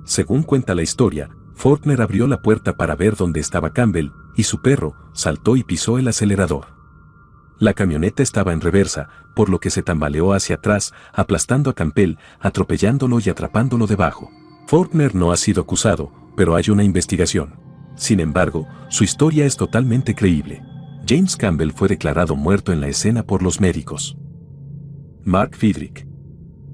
Según cuenta la historia, Faulkner abrió la puerta para ver dónde estaba Campbell, y su perro saltó y pisó el acelerador. La camioneta estaba en reversa, por lo que se tambaleó hacia atrás, aplastando a Campbell, atropellándolo y atrapándolo debajo. Faulkner no ha sido acusado, pero hay una investigación. Sin embargo, su historia es totalmente creíble. James Campbell fue declarado muerto en la escena por los médicos. Mark Fidrych.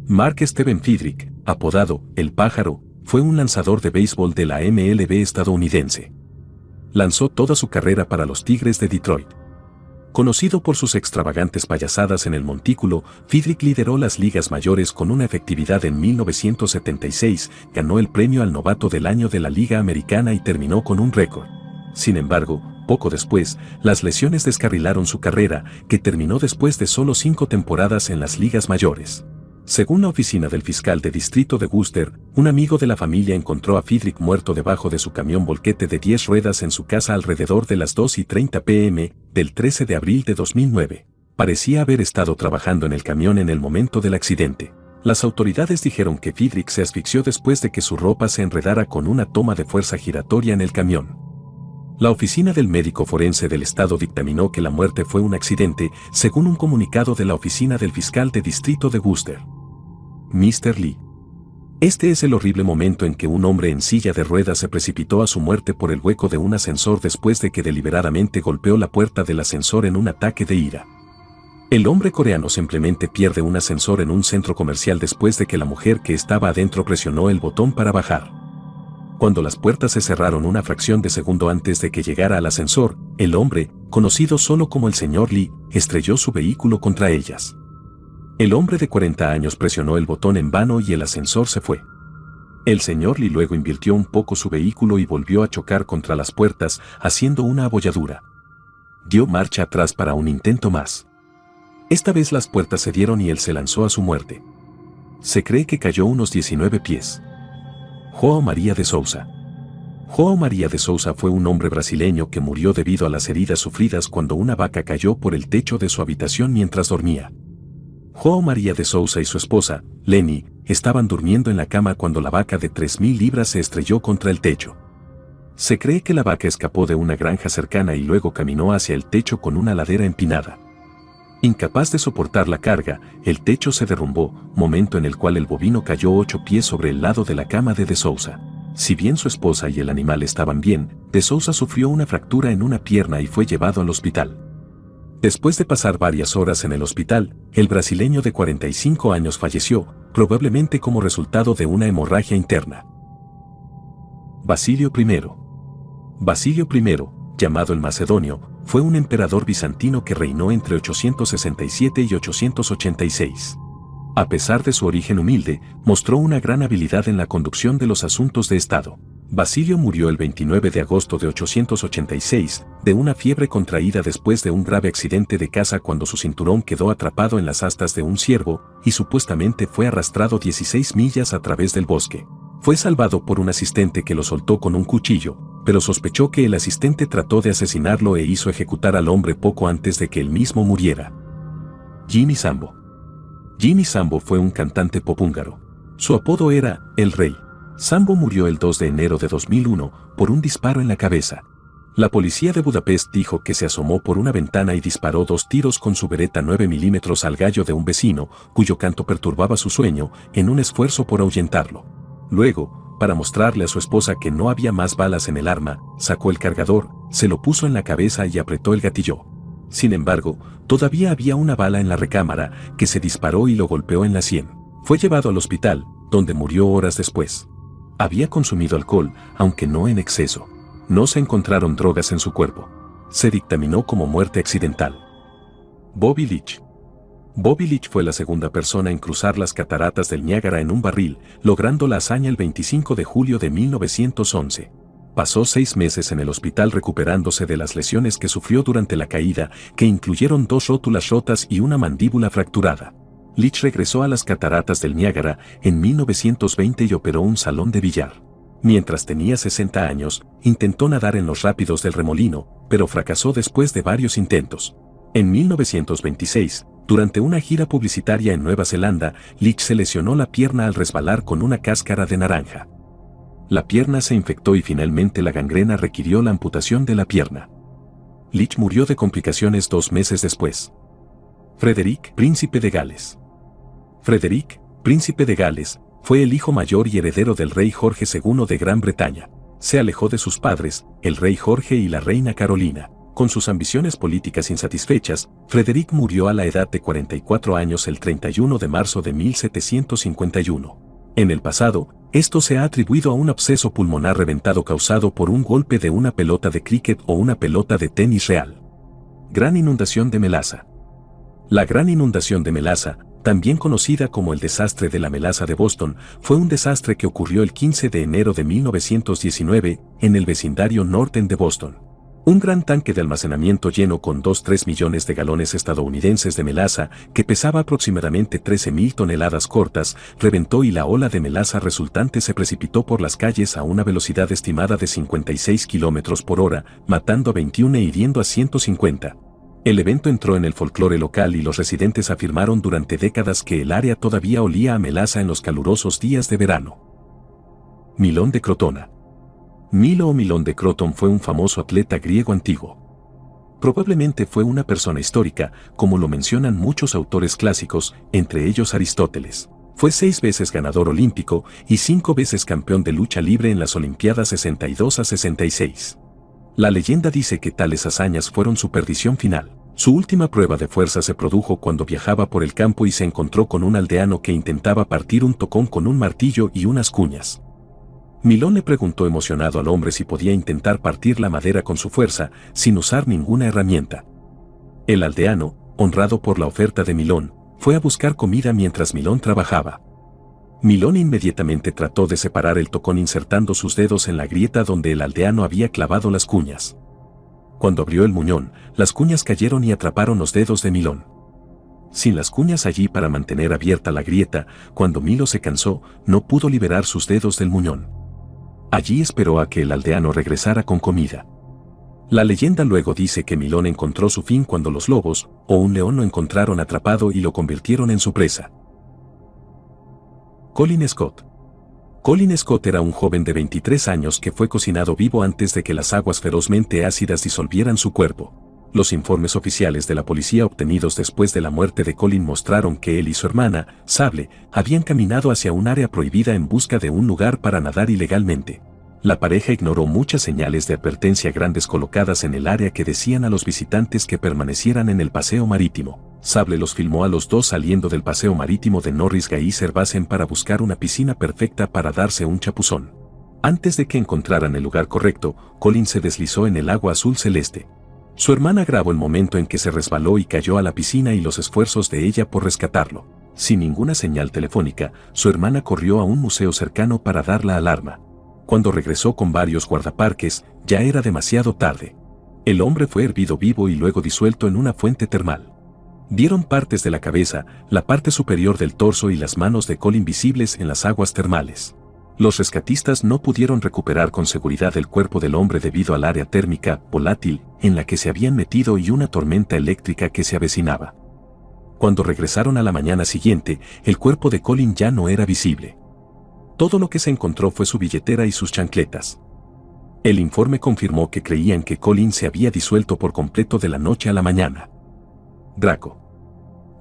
Mark Steven Fidrych, apodado El Pájaro, fue un lanzador de béisbol de la MLB estadounidense. Lanzó toda su carrera para los Tigres de Detroit. Conocido por sus extravagantes payasadas en el montículo, Friedrich lideró las ligas mayores con una efectividad. En 1976, ganó el premio al novato del año de la Liga Americana y terminó con un récord. Sin embargo, poco después, las lesiones descarrilaron su carrera, que terminó después de solo 5 temporadas en las ligas mayores. Según la oficina del fiscal de distrito de Worcester, un amigo de la familia encontró a Friedrich muerto debajo de su camión volquete de 10 ruedas en su casa alrededor de las 2:30 p.m. del 13 de abril de 2009. Parecía haber estado trabajando en el camión en el momento del accidente. Las autoridades dijeron que Friedrich se asfixió después de que su ropa se enredara con una toma de fuerza giratoria en el camión. La oficina del médico forense del estado dictaminó que la muerte fue un accidente, según un comunicado de la oficina del fiscal de distrito de Worcester. Mr. Lee. Este es el horrible momento en que un hombre en silla de ruedas se precipitó a su muerte por el hueco de un ascensor después de que deliberadamente golpeó la puerta del ascensor en un ataque de ira. El hombre coreano simplemente pierde un ascensor en un centro comercial después de que la mujer que estaba adentro presionó el botón para bajar. Cuando las puertas se cerraron una fracción de segundo antes de que llegara al ascensor, el hombre, conocido solo como el señor Lee, estrelló su vehículo contra ellas. El hombre de 40 años presionó el botón en vano y el ascensor se fue. El señor Lee luego invirtió un poco su vehículo y volvió a chocar contra las puertas, haciendo una abolladura. Dio marcha atrás para un intento más. Esta vez las puertas cedieron y él se lanzó a su muerte. Se cree que cayó unos 19 pies. João Maria de Souza. João Maria de Souza fue un hombre brasileño que murió debido a las heridas sufridas cuando una vaca cayó por el techo de su habitación mientras dormía. João Maria de Souza y su esposa, Leni, estaban durmiendo en la cama cuando la vaca de 3.000 libras se estrelló contra el techo. Se cree que la vaca escapó de una granja cercana y luego caminó hacia el techo con una ladera empinada. Incapaz de soportar la carga, el techo se derrumbó, momento en el cual el bovino cayó 8 pies sobre el lado de la cama de Souza. Si bien su esposa y el animal estaban bien, de Souza sufrió una fractura en una pierna y fue llevado al hospital. Después de pasar varias horas en el hospital, el brasileño de 45 años falleció, probablemente como resultado de una hemorragia interna. Basilio I. Basilio I, llamado el Macedonio, fue un emperador bizantino que reinó entre 867 y 886. A pesar de su origen humilde, mostró una gran habilidad en la conducción de los asuntos de Estado. Basilio murió el 29 de agosto de 886, de una fiebre contraída después de un grave accidente de caza cuando su cinturón quedó atrapado en las astas de un ciervo, y supuestamente fue arrastrado 16 millas a través del bosque. Fue salvado por un asistente que lo soltó con un cuchillo, pero sospechó que el asistente trató de asesinarlo e hizo ejecutar al hombre poco antes de que él mismo muriera. Jimmy Sambo. Jimmy Sambo fue un cantante pop húngaro. Su apodo era El Rey. Sambo murió el 2 de enero de 2001 por un disparo en la cabeza. La policía de Budapest dijo que se asomó por una ventana y disparó 2 tiros con su Beretta 9 mm al gallo de un vecino, cuyo canto perturbaba su sueño, en un esfuerzo por ahuyentarlo. Luego, para mostrarle a su esposa que no había más balas en el arma, sacó el cargador, se lo puso en la cabeza y apretó el gatillo. Sin embargo, todavía había una bala en la recámara, que se disparó y lo golpeó en la sien. Fue llevado al hospital, donde murió horas después. Había consumido alcohol, aunque no en exceso. No se encontraron drogas en su cuerpo. Se dictaminó como muerte accidental. Bobby Leach. Bobby Leach fue la segunda persona en cruzar las cataratas del Niágara en un barril, logrando la hazaña el 25 de julio de 1911. Pasó 6 meses en el hospital recuperándose de las lesiones que sufrió durante la caída, que incluyeron 2 rótulas rotas y una mandíbula fracturada. Leach regresó a las cataratas del Niágara en 1920 y operó un salón de billar. Mientras tenía 60 años, intentó nadar en los rápidos del remolino, pero fracasó después de varios intentos. En 1926, durante una gira publicitaria en Nueva Zelanda, Leach se lesionó la pierna al resbalar con una cáscara de naranja. La pierna se infectó y finalmente la gangrena requirió la amputación de la pierna. Leach murió de complicaciones 2 meses después. Frederick, príncipe de Gales. Frederick, príncipe de Gales, fue el hijo mayor y heredero del rey Jorge II de Gran Bretaña. Se alejó de sus padres, el rey Jorge y la reina Carolina. Con sus ambiciones políticas insatisfechas, Frederick murió a la edad de 44 años el 31 de marzo de 1751. En el pasado, esto se ha atribuido a un absceso pulmonar reventado causado por un golpe de una pelota de cricket o una pelota de tenis real. Gran inundación de Melaza. La gran inundación de Melaza, también conocida como el desastre de la melaza de Boston, fue un desastre que ocurrió el 15 de enero de 1919 en el vecindario norte de Boston. Un gran tanque de almacenamiento lleno con 2,3 millones de galones estadounidenses de melaza, que pesaba aproximadamente 13.000 toneladas cortas, reventó y la ola de melaza resultante se precipitó por las calles a una velocidad estimada de 56 kilómetros por hora, matando a 21 e hiriendo a 150. El evento entró en el folclore local y los residentes afirmaron durante décadas que el área todavía olía a melaza en los calurosos días de verano. Milón de Crotona. Milo o Milón de Croton fue un famoso atleta griego antiguo. Probablemente fue una persona histórica, como lo mencionan muchos autores clásicos, entre ellos Aristóteles. Fue 6 veces ganador olímpico y 5 veces campeón de lucha libre en las Olimpiadas 62 a 66. La leyenda dice que tales hazañas fueron su perdición final. Su última prueba de fuerza se produjo cuando viajaba por el campo y se encontró con un aldeano que intentaba partir un tocón con un martillo y unas cuñas. Milón le preguntó emocionado al hombre si podía intentar partir la madera con su fuerza, sin usar ninguna herramienta. El aldeano, honrado por la oferta de Milón, fue a buscar comida mientras Milón trabajaba. Milón inmediatamente trató de separar el tocón insertando sus dedos en la grieta donde el aldeano había clavado las cuñas. Cuando abrió el muñón, las cuñas cayeron y atraparon los dedos de Milón. Sin las cuñas allí para mantener abierta la grieta, cuando Milo se cansó, no pudo liberar sus dedos del muñón. Allí esperó a que el aldeano regresara con comida. La leyenda luego dice que Milón encontró su fin cuando los lobos o un león lo encontraron atrapado y lo convirtieron en su presa. Colin Scott. Colin Scott era un joven de 23 años que fue cocinado vivo antes de que las aguas ferozmente ácidas disolvieran su cuerpo. Los informes oficiales de la policía obtenidos después de la muerte de Colin mostraron que él y su hermana, Sable, habían caminado hacia un área prohibida en busca de un lugar para nadar ilegalmente. La pareja ignoró muchas señales de advertencia grandes colocadas en el área que decían a los visitantes que permanecieran en el paseo marítimo. Sable los filmó a los dos saliendo del paseo marítimo de Norris Geyser Basin para buscar una piscina perfecta para darse un chapuzón. Antes de que encontraran el lugar correcto, Colin se deslizó en el agua azul celeste. Su hermana grabó el momento en que se resbaló y cayó a la piscina y los esfuerzos de ella por rescatarlo. Sin ninguna señal telefónica, su hermana corrió a un museo cercano para dar la alarma. Cuando regresó con varios guardaparques, ya era demasiado tarde. El hombre fue hervido vivo y luego disuelto en una fuente termal. Dieron partes de la cabeza, la parte superior del torso y las manos de Colin visibles en las aguas termales. Los rescatistas no pudieron recuperar con seguridad el cuerpo del hombre debido al área térmica volátil en la que se habían metido y una tormenta eléctrica que se avecinaba. Cuando regresaron a la mañana siguiente, el cuerpo de Colin ya no era visible. Todo lo que se encontró fue su billetera y sus chancletas. El informe confirmó que creían que Colin se había disuelto por completo de la noche a la mañana. Draco.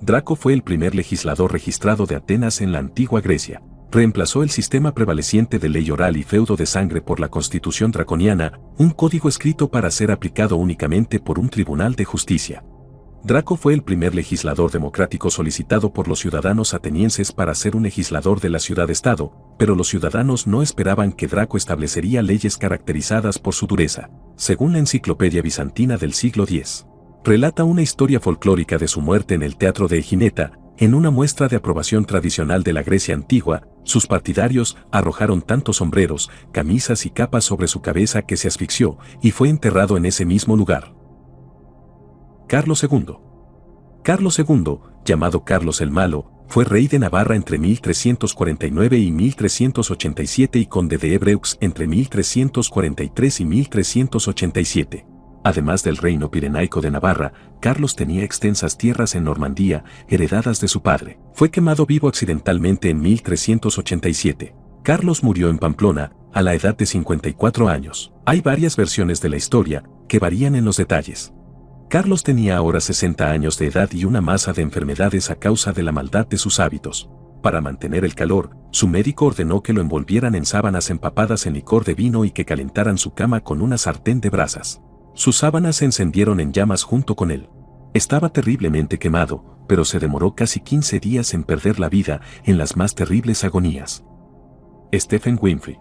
Draco fue el primer legislador registrado de Atenas en la antigua Grecia. Reemplazó el sistema prevaleciente de ley oral y feudo de sangre por la Constitución draconiana, un código escrito para ser aplicado únicamente por un tribunal de justicia. Draco fue el primer legislador democrático solicitado por los ciudadanos atenienses para ser un legislador de la ciudad-estado, pero los ciudadanos no esperaban que Draco establecería leyes caracterizadas por su dureza. Según la Enciclopedia Bizantina del siglo X, relata una historia folclórica de su muerte en el teatro de Egineta. En una muestra de aprobación tradicional de la Grecia antigua, sus partidarios arrojaron tantos sombreros, camisas y capas sobre su cabeza que se asfixió y fue enterrado en ese mismo lugar. Carlos II. Carlos II, llamado Carlos el Malo, fue rey de Navarra entre 1349 y 1387 y conde de Évreux entre 1343 y 1387. Además del reino pirenaico de Navarra, Carlos tenía extensas tierras en Normandía, heredadas de su padre. Fue quemado vivo accidentalmente en 1387. Carlos murió en Pamplona, a la edad de 54 años. Hay varias versiones de la historia, que varían en los detalles. Carlos tenía ahora 60 años de edad y una masa de enfermedades a causa de la maldad de sus hábitos. Para mantener el calor, su médico ordenó que lo envolvieran en sábanas empapadas en licor de vino y que calentaran su cama con una sartén de brasas. Sus sábanas se encendieron en llamas junto con él. Estaba terriblemente quemado, pero se demoró casi 15 días en perder la vida en las más terribles agonías. Stephen Winfrey.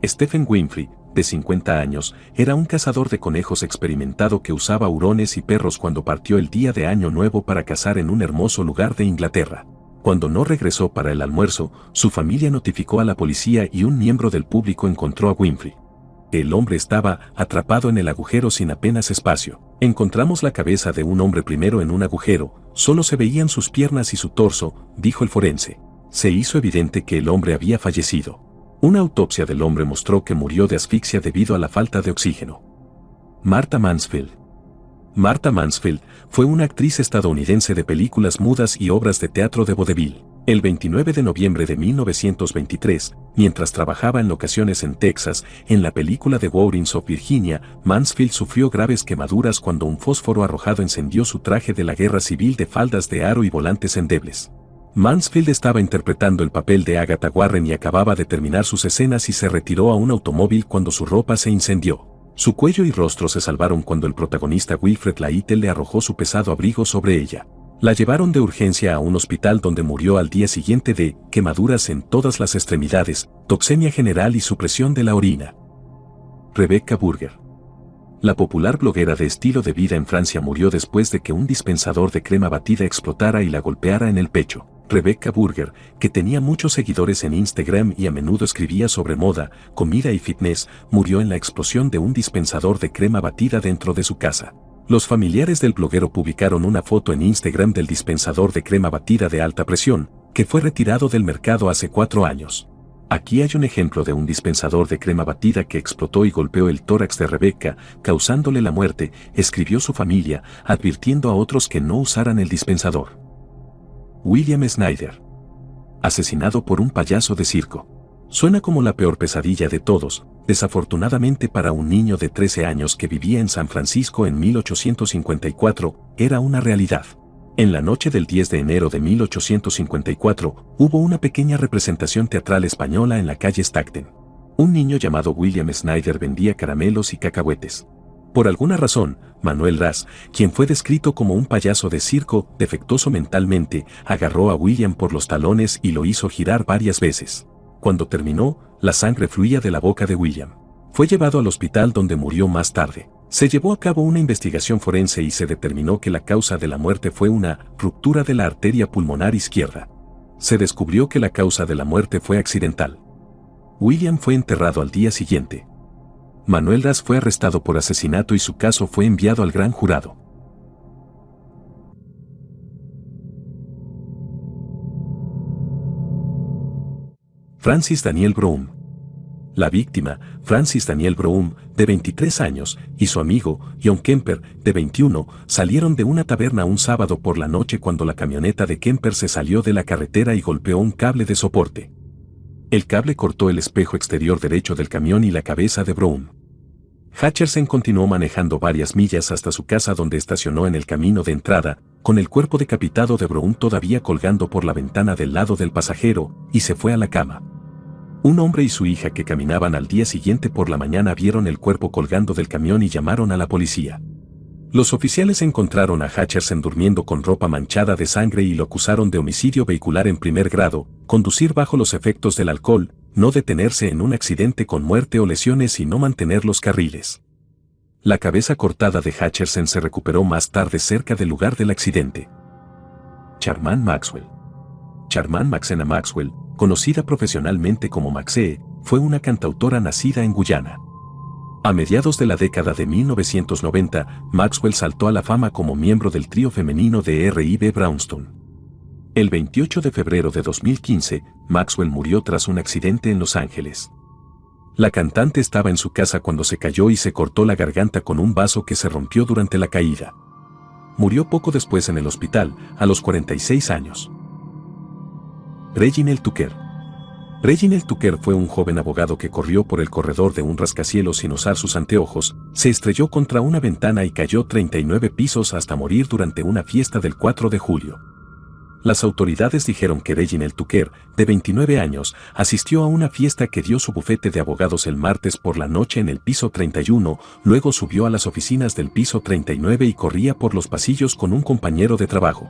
Stephen Winfrey, de 50 años, era un cazador de conejos experimentado que usaba hurones y perros cuando partió el día de Año Nuevo para cazar en un hermoso lugar de Inglaterra. Cuando no regresó para el almuerzo, su familia notificó a la policía y un miembro del público encontró a Winfrey. El hombre estaba atrapado en el agujero sin apenas espacio. Encontramos la cabeza de un hombre primero en un agujero, solo se veían sus piernas y su torso, dijo el forense. Se hizo evidente que el hombre había fallecido. Una autopsia del hombre mostró que murió de asfixia debido a la falta de oxígeno. Martha Mansfield. Martha Mansfield fue una actriz estadounidense de películas mudas y obras de teatro de vodevil. El 29 de noviembre de 1923, mientras trabajaba en locaciones en Texas, en la película The Warrens of Virginia, Mansfield sufrió graves quemaduras cuando un fósforo arrojado encendió su traje de la guerra civil de faldas de aro y volantes endebles. Mansfield estaba interpretando el papel de Agatha Warren y acababa de terminar sus escenas y se retiró a un automóvil cuando su ropa se incendió. Su cuello y rostro se salvaron cuando el protagonista Wilfred Lytle le arrojó su pesado abrigo sobre ella. La llevaron de urgencia a un hospital donde murió al día siguiente de quemaduras en todas las extremidades, toxemia general y supresión de la orina. Rebecca Burger. La popular bloguera de estilo de vida en Francia murió después de que un dispensador de crema batida explotara y la golpeara en el pecho. Rebecca Burger, que tenía muchos seguidores en Instagram y a menudo escribía sobre moda, comida y fitness, murió en la explosión de un dispensador de crema batida dentro de su casa. Los familiares del bloguero publicaron una foto en Instagram del dispensador de crema batida de alta presión, que fue retirado del mercado hace 4 años. Aquí hay un ejemplo de un dispensador de crema batida que explotó y golpeó el tórax de Rebecca, causándole la muerte, escribió su familia, advirtiendo a otros que no usaran el dispensador. William Snyder. Asesinado por un payaso de circo. Suena como la peor pesadilla de todos, desafortunadamente para un niño de 13 años que vivía en San Francisco en 1854, era una realidad. En la noche del 10 de enero de 1854, hubo una pequeña representación teatral española en la calle Stockton. Un niño llamado William Snyder vendía caramelos y cacahuetes. Por alguna razón, Manuel Ras, quien fue descrito como un payaso de circo defectuoso mentalmente, agarró a William por los talones y lo hizo girar varias veces. Cuando terminó, la sangre fluía de la boca de William. Fue llevado al hospital donde murió más tarde. Se llevó a cabo una investigación forense y se determinó que la causa de la muerte fue una ruptura de la arteria pulmonar izquierda. Se descubrió que la causa de la muerte fue accidental. William fue enterrado al día siguiente. Manuel Ras fue arrestado por asesinato y su caso fue enviado al gran jurado. Francis Daniel Brown. La víctima, Francis Daniel Brown, de 23 años, y su amigo, John Kemper, de 21, salieron de una taberna un sábado por la noche cuando la camioneta de Kemper se salió de la carretera y golpeó un cable de soporte. El cable cortó el espejo exterior derecho del camión y la cabeza de Brown. Hutcherson continuó manejando varias millas hasta su casa donde estacionó en el camino de entrada, con el cuerpo decapitado de Brown todavía colgando por la ventana del lado del pasajero, y se fue a la cama. Un hombre y su hija que caminaban al día siguiente por la mañana vieron el cuerpo colgando del camión y llamaron a la policía. Los oficiales encontraron a Hutcherson durmiendo con ropa manchada de sangre y lo acusaron de homicidio vehicular en primer grado, conducir bajo los efectos del alcohol, no detenerse en un accidente con muerte o lesiones y no mantener los carriles. La cabeza cortada de Hutcherson se recuperó más tarde cerca del lugar del accidente. Charmaine Maxwell. Charmaine Maxena Maxwell, conocida profesionalmente como Maxee, fue una cantautora nacida en Guyana. A mediados de la década de 1990, Maxwell saltó a la fama como miembro del trío femenino de R&B Brownstone. El 28 de febrero de 2015, Maxwell murió tras un accidente en Los Ángeles. La cantante estaba en su casa cuando se cayó y se cortó la garganta con un vaso que se rompió durante la caída. Murió poco después en el hospital, a los 46 años. Reginald Tucker. Reginald Tucker fue un joven abogado que corrió por el corredor de un rascacielos sin usar sus anteojos, se estrelló contra una ventana y cayó 39 pisos hasta morir durante una fiesta del 4 de julio. Las autoridades dijeron que Reginald Tucker, de 29 años, asistió a una fiesta que dio su bufete de abogados el martes por la noche en el piso 31, luego subió a las oficinas del piso 39 y corría por los pasillos con un compañero de trabajo.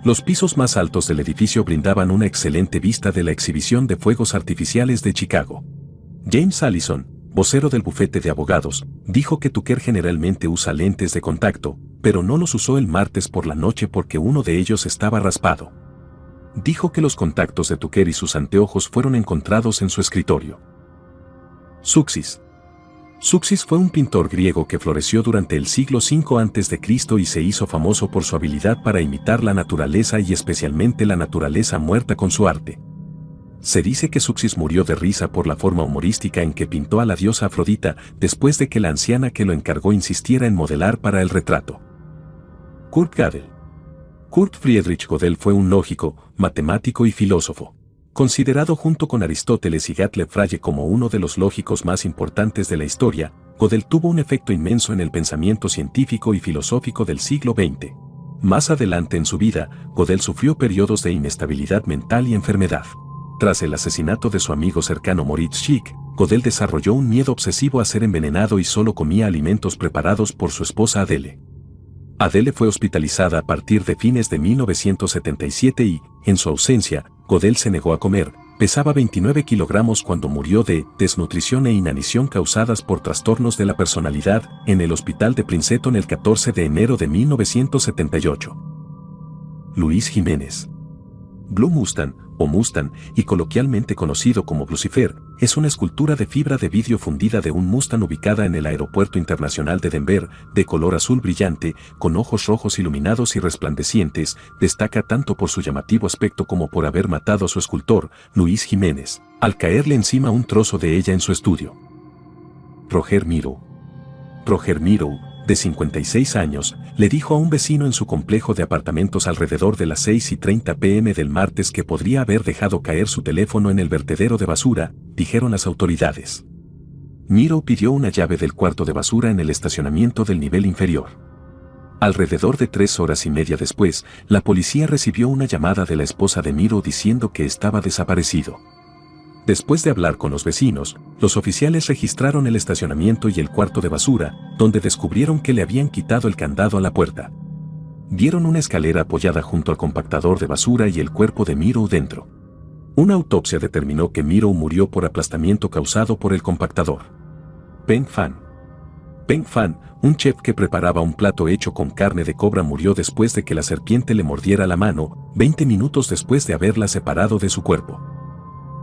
Los pisos más altos del edificio brindaban una excelente vista de la exhibición de fuegos artificiales de Chicago. James Allison, vocero del bufete de abogados, dijo que Tucker generalmente usa lentes de contacto, pero no los usó el martes por la noche porque uno de ellos estaba raspado. Dijo que los contactos de Tucker y sus anteojos fueron encontrados en su escritorio. Zeuxis. Zeuxis fue un pintor griego que floreció durante el siglo V a.C. y se hizo famoso por su habilidad para imitar la naturaleza y especialmente la naturaleza muerta con su arte. Se dice que Zeuxis murió de risa por la forma humorística en que pintó a la diosa Afrodita después de que la anciana que lo encargó insistiera en modelar para el retrato. Kurt Gödel. Kurt Friedrich Gödel fue un lógico, matemático y filósofo. Considerado junto con Aristóteles y Gottlieb Frege como uno de los lógicos más importantes de la historia, Gödel tuvo un efecto inmenso en el pensamiento científico y filosófico del siglo XX. Más adelante en su vida, Gödel sufrió periodos de inestabilidad mental y enfermedad. Tras el asesinato de su amigo cercano Moritz Schick, Gödel desarrolló un miedo obsesivo a ser envenenado y solo comía alimentos preparados por su esposa Adele. Adele fue hospitalizada a partir de fines de 1977 y, en su ausencia, Gödel se negó a comer. Pesaba 29 kilogramos cuando murió de desnutrición e inanición causadas por trastornos de la personalidad en el hospital de Princeton el 14 de enero de 1978. Luis Jiménez. Blue Mustang, o Mustang, y coloquialmente conocido como Lucifer, es una escultura de fibra de vidrio fundida de un Mustang ubicada en el Aeropuerto Internacional de Denver, de color azul brillante, con ojos rojos iluminados y resplandecientes. Destaca tanto por su llamativo aspecto como por haber matado a su escultor, Luis Jiménez, al caerle encima un trozo de ella en su estudio. Roger Miro. Roger Miro, de 56 años, le dijo a un vecino en su complejo de apartamentos alrededor de las 6:30 p.m. del martes que podría haber dejado caer su teléfono en el vertedero de basura, dijeron las autoridades. Miro pidió una llave del cuarto de basura en el estacionamiento del nivel inferior. Alrededor de 3 horas y media después, la policía recibió una llamada de la esposa de Miro diciendo que estaba desaparecido. Después de hablar con los vecinos, los oficiales registraron el estacionamiento y el cuarto de basura, donde descubrieron que le habían quitado el candado a la puerta. Vieron una escalera apoyada junto al compactador de basura y el cuerpo de Miro dentro. Una autopsia determinó que Miro murió por aplastamiento causado por el compactador. Peng Fan. Peng Fan, un chef que preparaba un plato hecho con carne de cobra, murió después de que la serpiente le mordiera la mano, 20 minutos después de haberla separado de su cuerpo.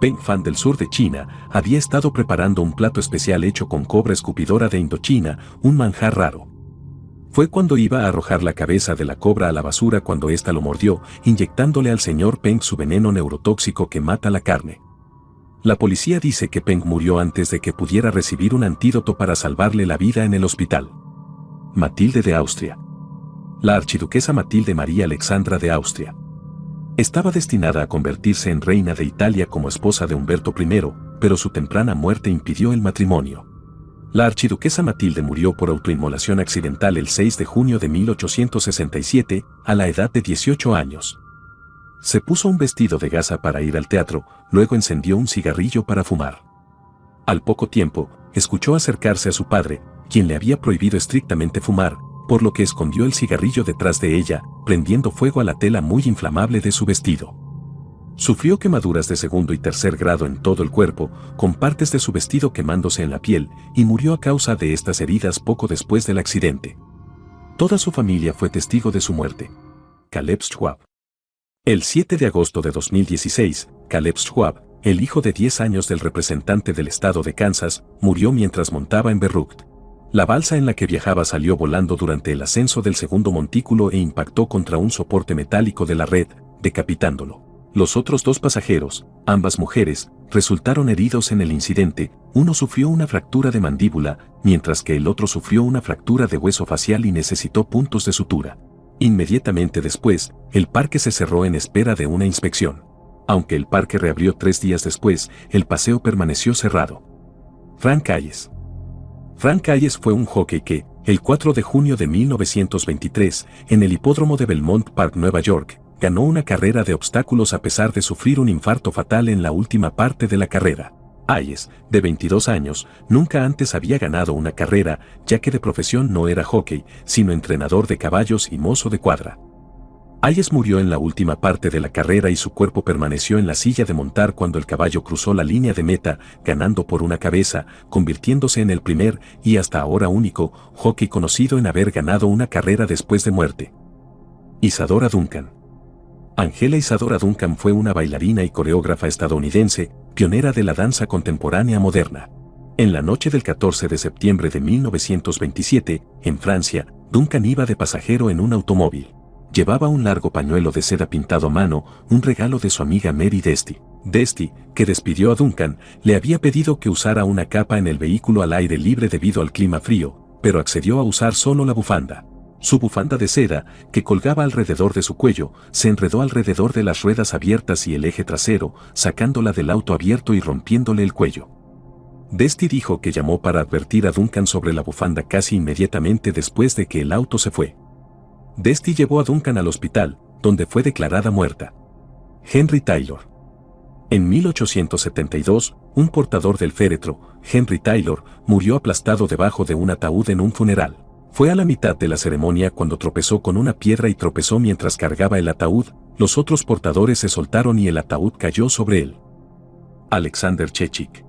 Peng Fan del sur de China había estado preparando un plato especial hecho con cobra escupidora de Indochina, un manjar raro. Fue cuando iba a arrojar la cabeza de la cobra a la basura cuando ésta lo mordió, inyectándole al señor Peng su veneno neurotóxico que mata la carne. La policía dice que Peng murió antes de que pudiera recibir un antídoto para salvarle la vida en el hospital. Matilde de Austria. La archiduquesa Matilde María Alexandra de Austria estaba destinada a convertirse en reina de Italia como esposa de Humberto I, pero su temprana muerte impidió el matrimonio. La archiduquesa Matilde murió por autoinmolación accidental el 6 de junio de 1867, a la edad de 18 años. Se puso un vestido de gasa para ir al teatro, luego encendió un cigarrillo para fumar. Al poco tiempo, escuchó acercarse a su padre, quien le había prohibido estrictamente fumar, por lo que escondió el cigarrillo detrás de ella, prendiendo fuego a la tela muy inflamable de su vestido. Sufrió quemaduras de segundo y tercer grado en todo el cuerpo, con partes de su vestido quemándose en la piel, y murió a causa de estas heridas poco después del accidente. Toda su familia fue testigo de su muerte. Caleb Schwab. El 7 de agosto de 2016, Caleb Schwab, el hijo de 10 años del representante del estado de Kansas, murió mientras montaba en Beirut. La balsa en la que viajaba salió volando durante el ascenso del segundo montículo e impactó contra un soporte metálico de la red, decapitándolo. Los otros 2 pasajeros, ambas mujeres, resultaron heridos en el incidente. Uno sufrió una fractura de mandíbula, mientras que el otro sufrió una fractura de hueso facial y necesitó puntos de sutura. Inmediatamente después, el parque se cerró en espera de una inspección. Aunque el parque reabrió 3 días después, el paseo permaneció cerrado. Frank Hayes. Frank Hayes fue un jockey que, el 4 de junio de 1923, en el hipódromo de Belmont Park, Nueva York, ganó una carrera de obstáculos a pesar de sufrir un infarto fatal en la última parte de la carrera. Hayes, de 22 años, nunca antes había ganado una carrera, ya que de profesión no era jockey, sino entrenador de caballos y mozo de cuadra. Hayes murió en la última parte de la carrera y su cuerpo permaneció en la silla de montar cuando el caballo cruzó la línea de meta, ganando por una cabeza, convirtiéndose en el primer, y hasta ahora único, jockey conocido en haber ganado una carrera después de muerte. Isadora Duncan. Angela Isadora Duncan fue una bailarina y coreógrafa estadounidense, pionera de la danza contemporánea moderna. En la noche del 14 de septiembre de 1927, en Francia, Duncan iba de pasajero en un automóvil. Llevaba un largo pañuelo de seda pintado a mano, un regalo de su amiga Mary Desty. Desty, que despidió a Duncan, le había pedido que usara una capa en el vehículo al aire libre debido al clima frío, pero accedió a usar solo la bufanda. Su bufanda de seda, que colgaba alrededor de su cuello, se enredó alrededor de las ruedas abiertas y el eje trasero, sacándola del auto abierto y rompiéndole el cuello. Desty dijo que llamó para advertir a Duncan sobre la bufanda casi inmediatamente después de que el auto se fue. Desty llevó a Duncan al hospital, donde fue declarada muerta. Henry Taylor. En 1872, un portador del féretro, Henry Taylor, murió aplastado debajo de un ataúd en un funeral. Fue a la mitad de la ceremonia cuando tropezó con una piedra y tropezó mientras cargaba el ataúd, los otros portadores se soltaron y el ataúd cayó sobre él. Alexander Chechik.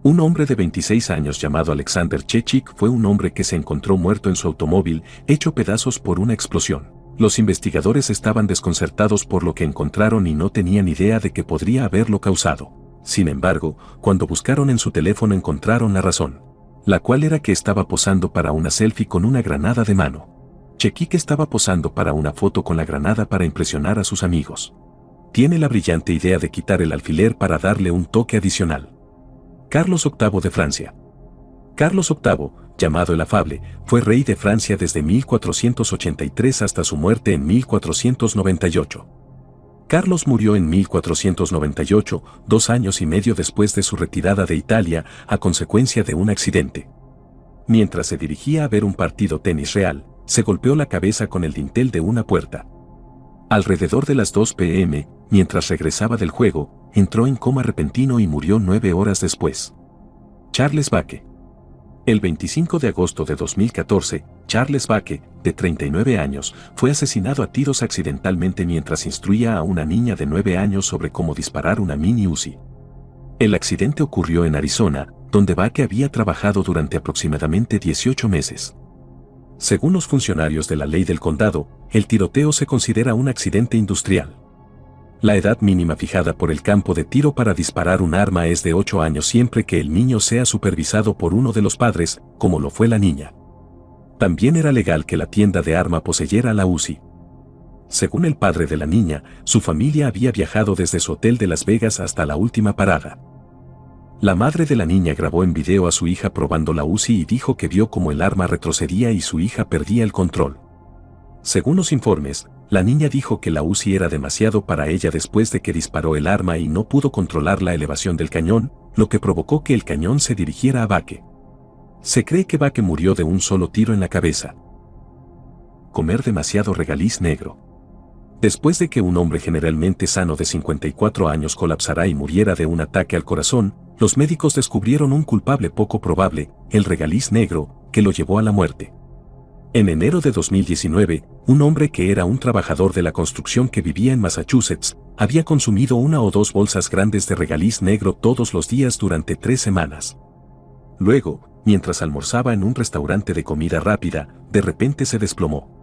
Un hombre de 26 años llamado Alexander Chechik fue un hombre que se encontró muerto en su automóvil, hecho pedazos por una explosión. Los investigadores estaban desconcertados por lo que encontraron y no tenían idea de que podría haberlo causado. Sin embargo, cuando buscaron en su teléfono encontraron la razón, la cual era que estaba posando para una selfie con una granada de mano. Chechik estaba posando para una foto con la granada para impresionar a sus amigos. Tiene la brillante idea de quitar el alfiler para darle un toque adicional. Carlos VIII de Francia. Carlos VIII, llamado el Afable, fue rey de Francia desde 1483 hasta su muerte en 1498. Carlos murió en 1498, 2 años y medio después de su retirada de Italia, a consecuencia de un accidente. Mientras se dirigía a ver un partido tenis real, se golpeó la cabeza con el dintel de una puerta. Alrededor de las 2 p.m., mientras regresaba del juego, entró en coma repentino y murió 9 horas después. Charles Bache. El 25 de agosto de 2014, Charles Bache, de 39 años, fue asesinado a tiros accidentalmente mientras instruía a una niña de 9 años sobre cómo disparar una mini Uzi. El accidente ocurrió en Arizona, donde Bache había trabajado durante aproximadamente 18 meses. Según los funcionarios de la ley del condado, el tiroteo se considera un accidente industrial. La edad mínima fijada por el campo de tiro para disparar un arma es de 8 años siempre que el niño sea supervisado por uno de los padres, como lo fue la niña. También era legal que la tienda de arma poseyera la Uzi. Según el padre de la niña, su familia había viajado desde su hotel de Las Vegas hasta la última parada. La madre de la niña grabó en video a su hija probando la Uzi y dijo que vio cómo el arma retrocedía y su hija perdía el control. Según los informes, la niña dijo que la Uzi era demasiado para ella después de que disparó el arma y no pudo controlar la elevación del cañón, lo que provocó que el cañón se dirigiera a Bache. Se cree que Bache murió de un solo tiro en la cabeza. Comer demasiado regaliz negro. Después de que un hombre generalmente sano de 54 años colapsara y muriera de un ataque al corazón, los médicos descubrieron un culpable poco probable, el regaliz negro, que lo llevó a la muerte. En enero de 2019, un hombre que era un trabajador de la construcción que vivía en Massachusetts, había consumido 1 o 2 bolsas grandes de regaliz negro todos los días durante 3 semanas. Luego, mientras almorzaba en un restaurante de comida rápida, de repente se desplomó.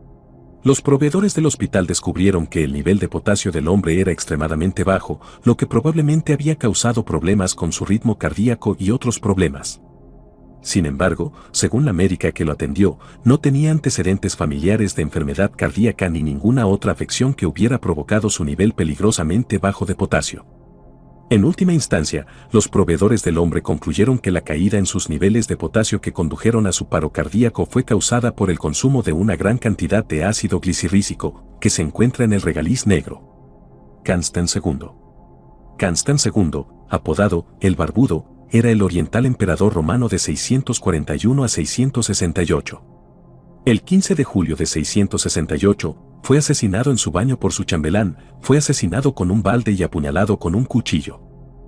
Los proveedores del hospital descubrieron que el nivel de potasio del hombre era extremadamente bajo, lo que probablemente había causado problemas con su ritmo cardíaco y otros problemas. Sin embargo, según la médica que lo atendió, no tenía antecedentes familiares de enfermedad cardíaca ni ninguna otra afección que hubiera provocado su nivel peligrosamente bajo de potasio. En última instancia, los proveedores del hombre concluyeron que la caída en sus niveles de potasio que condujeron a su paro cardíaco fue causada por el consumo de una gran cantidad de ácido glicirrícico, que se encuentra en el regaliz negro. Constán II. Constán II, apodado el Barbudo, era el oriental emperador romano de 641 a 668. El 15 de julio de 668, fue asesinado en su baño por su chambelán, fue asesinado con un balde y apuñalado con un cuchillo.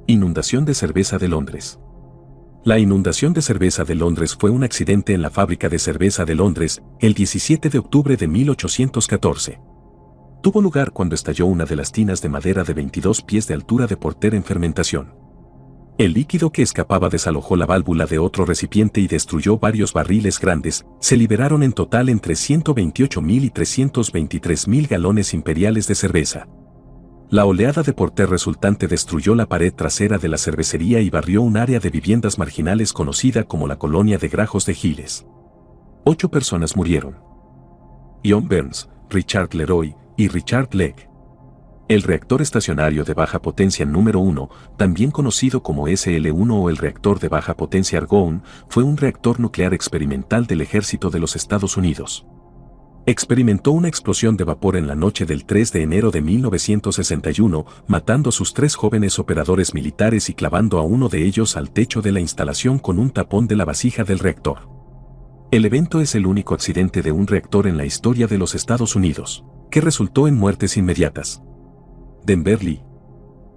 Inundación de cerveza de Londres. La inundación de cerveza de Londres fue un accidente en la fábrica de cerveza de Londres, el 17 de octubre de 1814. Tuvo lugar cuando estalló una de las tinas de madera de 22 pies de altura de Porter en fermentación. El líquido que escapaba desalojó la válvula de otro recipiente y destruyó varios barriles grandes. Se liberaron en total entre 128.000 y 323.000 galones imperiales de cerveza. La oleada de Porter resultante destruyó la pared trasera de la cervecería y barrió un área de viviendas marginales conocida como la colonia de Grajos de Giles. 8 personas murieron. John Burns, Richard Leroy y Richard Legg. El reactor estacionario de baja potencia número 1, también conocido como SL-1 o el reactor de baja potencia Argonne, fue un reactor nuclear experimental del ejército de los Estados Unidos. Experimentó una explosión de vapor en la noche del 3 de enero de 1961, matando a sus 3 jóvenes operadores militares y clavando a uno de ellos al techo de la instalación con un tapón de la vasija del reactor. El evento es el único accidente de un reactor en la historia de los Estados Unidos, que resultó en muertes inmediatas. Denver Lee.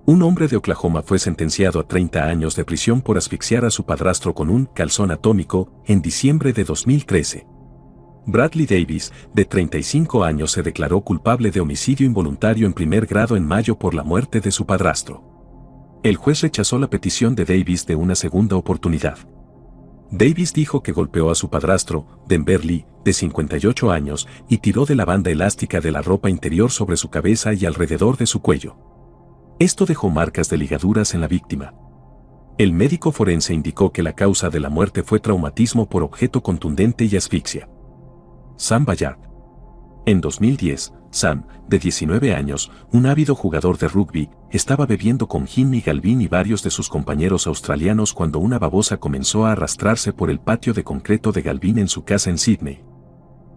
Un hombre de Oklahoma fue sentenciado a 30 años de prisión por asfixiar a su padrastro con un calzón atómico en diciembre de 2013. Bradley Davis, de 35 años, se declaró culpable de homicidio involuntario en primer grado en mayo por la muerte de su padrastro. El juez rechazó la petición de Davis de una segunda oportunidad. Davis dijo que golpeó a su padrastro, Denver Lee, de 58 años, y tiró de la banda elástica de la ropa interior sobre su cabeza y alrededor de su cuello. Esto dejó marcas de ligaduras en la víctima. El médico forense indicó que la causa de la muerte fue traumatismo por objeto contundente y asfixia. Sam Ballard. En 2010, Sam, de 19 años, un ávido jugador de rugby, estaba bebiendo con Jimmy Galvin y varios de sus compañeros australianos cuando una babosa comenzó a arrastrarse por el patio de concreto de Galvin en su casa en Sydney.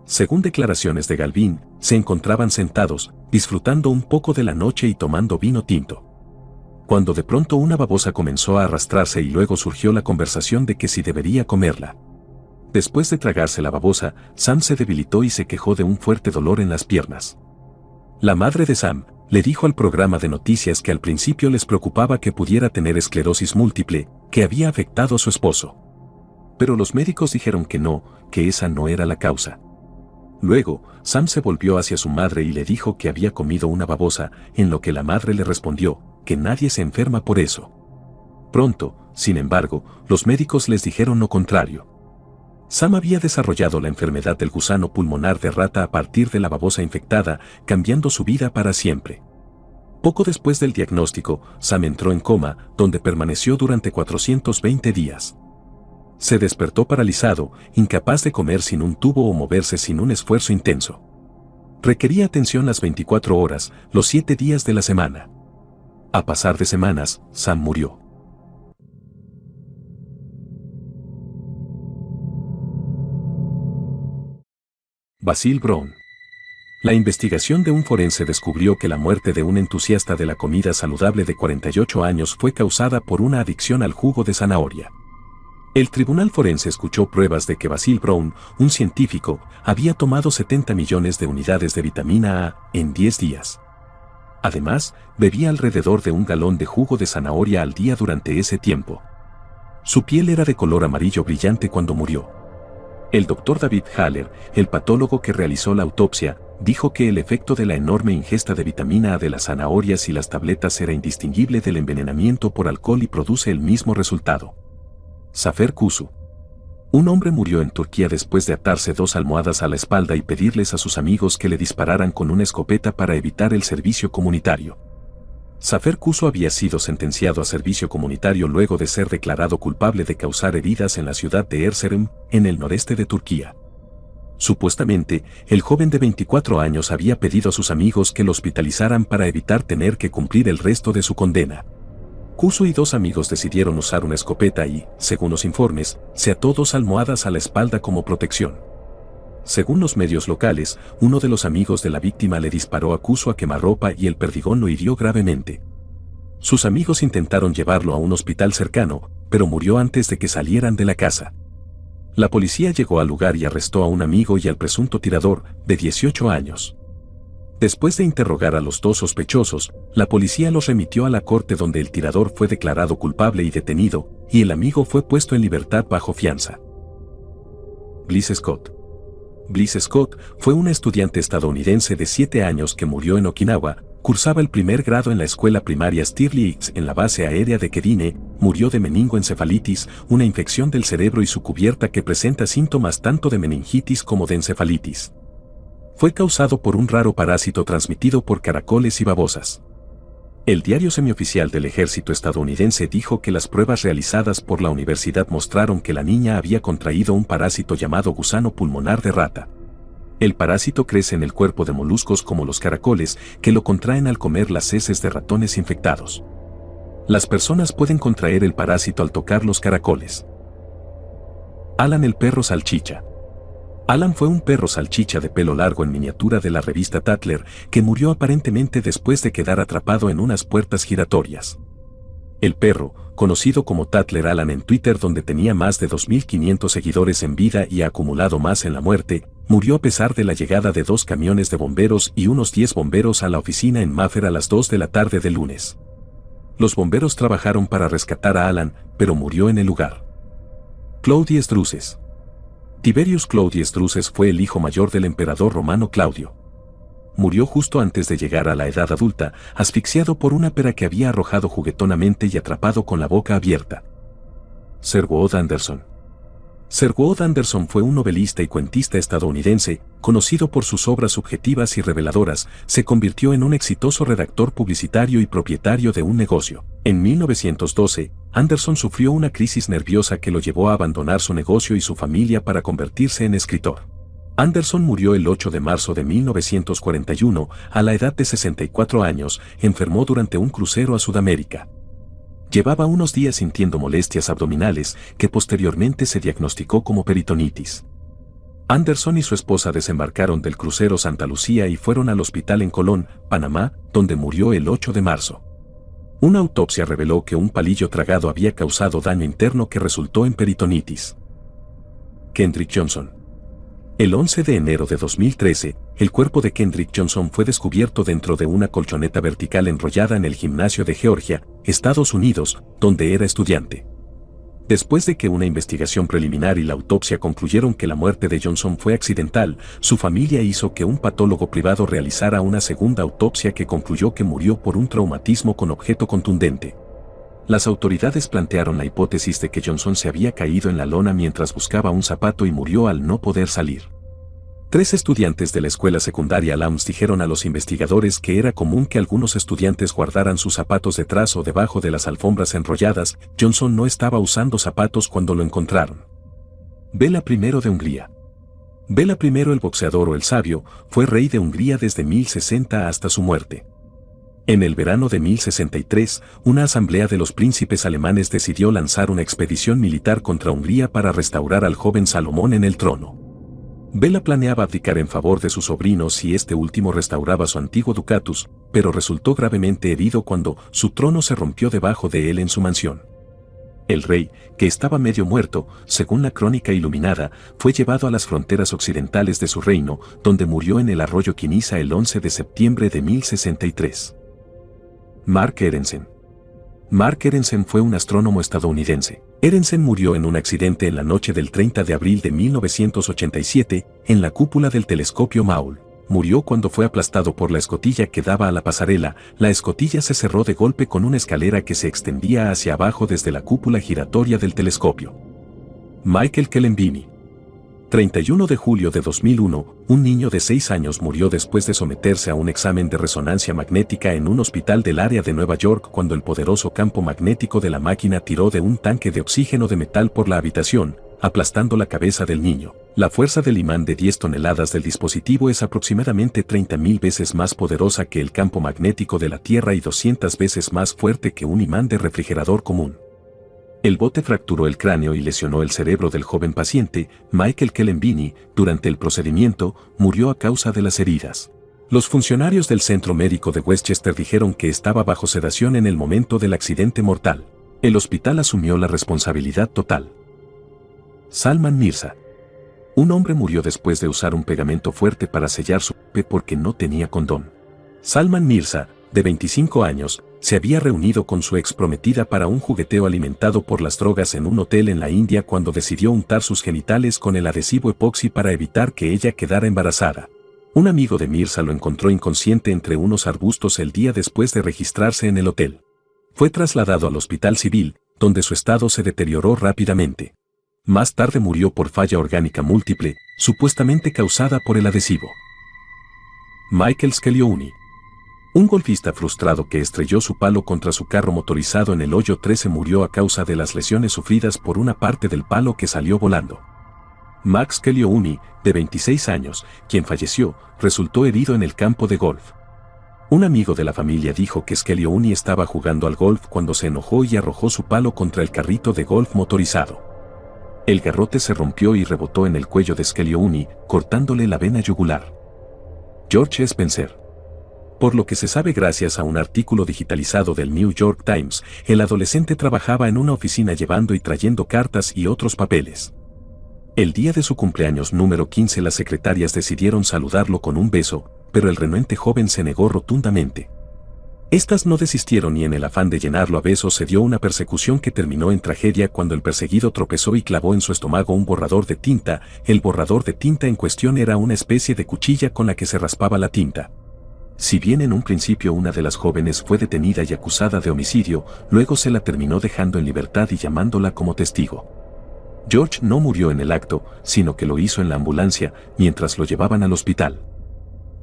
Según declaraciones de Galvin, se encontraban sentados, disfrutando un poco de la noche y tomando vino tinto, cuando de pronto una babosa comenzó a arrastrarse y luego surgió la conversación de que si debería comerla. Después de tragarse la babosa, Sam se debilitó y se quejó de un fuerte dolor en las piernas. La madre de Sam le dijo al programa de noticias que al principio les preocupaba que pudiera tener esclerosis múltiple, que había afectado a su esposo. Pero los médicos dijeron que no, que esa no era la causa. Luego, Sam se volvió hacia su madre y le dijo que había comido una babosa, en lo que la madre le respondió, que nadie se enferma por eso. Pronto, sin embargo, los médicos les dijeron lo contrario. Sam había desarrollado la enfermedad del gusano pulmonar de rata a partir de la babosa infectada, cambiando su vida para siempre. Poco después del diagnóstico, Sam entró en coma, donde permaneció durante 420 días. Se despertó paralizado, incapaz de comer sin un tubo o moverse sin un esfuerzo intenso. Requería atención las 24 horas, los 7 días de la semana. A pasar de semanas, Sam murió. Basil Brown. La investigación de un forense descubrió que la muerte de un entusiasta de la comida saludable de 48 años fue causada por una adicción al jugo de zanahoria. El tribunal forense escuchó pruebas de que Basil Brown, un científico, había tomado 70 millones de unidades de vitamina A en 10 días. Además, bebía alrededor de 1 galón de jugo de zanahoria al día durante ese tiempo. Su piel era de color amarillo brillante cuando murió. El doctor David Haller, el patólogo que realizó la autopsia, dijo que el efecto de la enorme ingesta de vitamina A de las zanahorias y las tabletas era indistinguible del envenenamiento por alcohol y produce el mismo resultado. Zafer Kusu. Un hombre murió en Turquía después de atarse 2 almohadas a la espalda y pedirles a sus amigos que le dispararan con una escopeta para evitar el servicio comunitario. Zafer Kusu había sido sentenciado a servicio comunitario luego de ser declarado culpable de causar heridas en la ciudad de Erzurum, en el noreste de Turquía. Supuestamente, el joven de 24 años había pedido a sus amigos que lo hospitalizaran para evitar tener que cumplir el resto de su condena. Kusu y 2 amigos decidieron usar una escopeta y, según los informes, se ató 2 almohadas a la espalda como protección. Según los medios locales, uno de los amigos de la víctima le disparó a Kusu a quemarropa y el perdigón lo hirió gravemente. Sus amigos intentaron llevarlo a un hospital cercano, pero murió antes de que salieran de la casa. La policía llegó al lugar y arrestó a un amigo y al presunto tirador, de 18 años. Después de interrogar a los 2 sospechosos, la policía los remitió a la corte donde el tirador fue declarado culpable y detenido, y el amigo fue puesto en libertad bajo fianza. Bliss Scott. Bliss Scott fue una estudiante estadounidense de 7 años que murió en Okinawa. Cursaba el primer grado en la escuela primaria Stirlitz en la base aérea de Kedine. Murió de meningoencefalitis, una infección del cerebro y su cubierta que presenta síntomas tanto de meningitis como de encefalitis. Fue causado por un raro parásito transmitido por caracoles y babosas. El diario semioficial del ejército estadounidense dijo que las pruebas realizadas por la universidad mostraron que la niña había contraído un parásito llamado gusano pulmonar de rata. El parásito crece en el cuerpo de moluscos como los caracoles, que lo contraen al comer las heces de ratones infectados. Las personas pueden contraer el parásito al tocar los caracoles. Alan el perro salchicha. Alan fue un perro salchicha de pelo largo en miniatura de la revista Tatler, que murió aparentemente después de quedar atrapado en unas puertas giratorias. El perro, conocido como Tatler Alan en Twitter, donde tenía más de 2.500 seguidores en vida y ha acumulado más en la muerte, murió a pesar de la llegada de 2 camiones de bomberos y unos 10 bomberos a la oficina en Maffer a las 2 de la tarde del lunes. Los bomberos trabajaron para rescatar a Alan, pero murió en el lugar. Claudius Drusus. Tiberius Claudius Drusus fue el hijo mayor del emperador romano Claudio. Murió justo antes de llegar a la edad adulta, asfixiado por una pera que había arrojado juguetonamente y atrapado con la boca abierta. Sherwood Anderson. Sherwood Anderson fue un novelista y cuentista estadounidense, conocido por sus obras subjetivas y reveladoras. Se convirtió en un exitoso redactor publicitario y propietario de un negocio. En 1912, Anderson sufrió una crisis nerviosa que lo llevó a abandonar su negocio y su familia para convertirse en escritor. Anderson murió el 8 de marzo de 1941, a la edad de 64 años, enfermó durante un crucero a Sudamérica. Llevaba unos días sintiendo molestias abdominales, que posteriormente se diagnosticó como peritonitis. Anderson y su esposa desembarcaron del crucero Santa Lucía y fueron al hospital en Colón, Panamá, donde murió el 8 de marzo. Una autopsia reveló que un palillo tragado había causado daño interno que resultó en peritonitis. Kendrick Johnson. El 11 de enero de 2013, el cuerpo de Kendrick Johnson fue descubierto dentro de una colchoneta vertical enrollada en el gimnasio de Georgia, Estados Unidos, donde era estudiante. Después de que una investigación preliminar y la autopsia concluyeron que la muerte de Johnson fue accidental, su familia hizo que un patólogo privado realizara una segunda autopsia que concluyó que murió por un traumatismo con objeto contundente. Las autoridades plantearon la hipótesis de que Johnson se había caído en la lona mientras buscaba un zapato y murió al no poder salir. 3 estudiantes de la escuela secundaria Lams dijeron a los investigadores que era común que algunos estudiantes guardaran sus zapatos detrás o debajo de las alfombras enrolladas. Johnson no estaba usando zapatos cuando lo encontraron. Bela I de Hungría. Bela I el boxeador o el sabio, fue rey de Hungría desde 1060 hasta su muerte. En el verano de 1063, una asamblea de los príncipes alemanes decidió lanzar una expedición militar contra Hungría para restaurar al joven Salomón en el trono. Bela planeaba abdicar en favor de su sobrino si este último restauraba su antiguo ducatus, pero resultó gravemente herido cuando su trono se rompió debajo de él en su mansión. El rey, que estaba medio muerto, según la crónica iluminada, fue llevado a las fronteras occidentales de su reino, donde murió en el arroyo Quinisa el 11 de septiembre de 1063. Mark Ehrensen. Mark Ehrensen fue un astrónomo estadounidense. Ehrensen murió en un accidente en la noche del 30 de abril de 1987, en la cúpula del telescopio Maul. Murió cuando fue aplastado por la escotilla que daba a la pasarela. La escotilla se cerró de golpe con una escalera que se extendía hacia abajo desde la cúpula giratoria del telescopio. Michael Kellenbini. 31 de julio de 2001, un niño de 6 años murió después de someterse a un examen de resonancia magnética en un hospital del área de Nueva York cuando el poderoso campo magnético de la máquina tiró de un tanque de oxígeno de metal por la habitación, aplastando la cabeza del niño. La fuerza del imán de 10 toneladas del dispositivo es aproximadamente 30.000 veces más poderosa que el campo magnético de la Tierra y 200 veces más fuerte que un imán de refrigerador común. El bote fracturó el cráneo y lesionó el cerebro del joven paciente. Michael Kellenbini, durante el procedimiento, murió a causa de las heridas. Los funcionarios del centro médico de Westchester dijeron que estaba bajo sedación en el momento del accidente mortal. El hospital asumió la responsabilidad total. Salman Mirza. Un hombre murió después de usar un pegamento fuerte para sellar su pene porque no tenía condón. Salman Mirza, de 25 años, se había reunido con su ex prometida para un jugueteo alimentado por las drogas en un hotel en la India cuando decidió untar sus genitales con el adhesivo epoxi para evitar que ella quedara embarazada. Un amigo de Mirza lo encontró inconsciente entre unos arbustos el día después de registrarse en el hotel. Fue trasladado al hospital civil, donde su estado se deterioró rápidamente. Más tarde murió por falla orgánica múltiple, supuestamente causada por el adhesivo. Michael Scaglione. Un golfista frustrado que estrelló su palo contra su carro motorizado en el hoyo 13 murió a causa de las lesiones sufridas por una parte del palo que salió volando. Max Scaglione, de 26 años, quien falleció, resultó herido en el campo de golf. Un amigo de la familia dijo que Scaglione estaba jugando al golf cuando se enojó y arrojó su palo contra el carrito de golf motorizado. El garrote se rompió y rebotó en el cuello de Scaglione, cortándole la vena yugular. George Spencer. Por lo que se sabe gracias a un artículo digitalizado del New York Times, el adolescente trabajaba en una oficina llevando y trayendo cartas y otros papeles. El día de su cumpleaños número 15 las secretarias decidieron saludarlo con un beso, pero el renuente joven se negó rotundamente. Estas no desistieron y en el afán de llenarlo a besos se dio una persecución que terminó en tragedia cuando el perseguido tropezó y clavó en su estómago un borrador de tinta. El borrador de tinta en cuestión era una especie de cuchilla con la que se raspaba la tinta. Si bien en un principio una de las jóvenes fue detenida y acusada de homicidio, luego se la terminó dejando en libertad y llamándola como testigo. George no murió en el acto, sino que lo hizo en la ambulancia, mientras lo llevaban al hospital.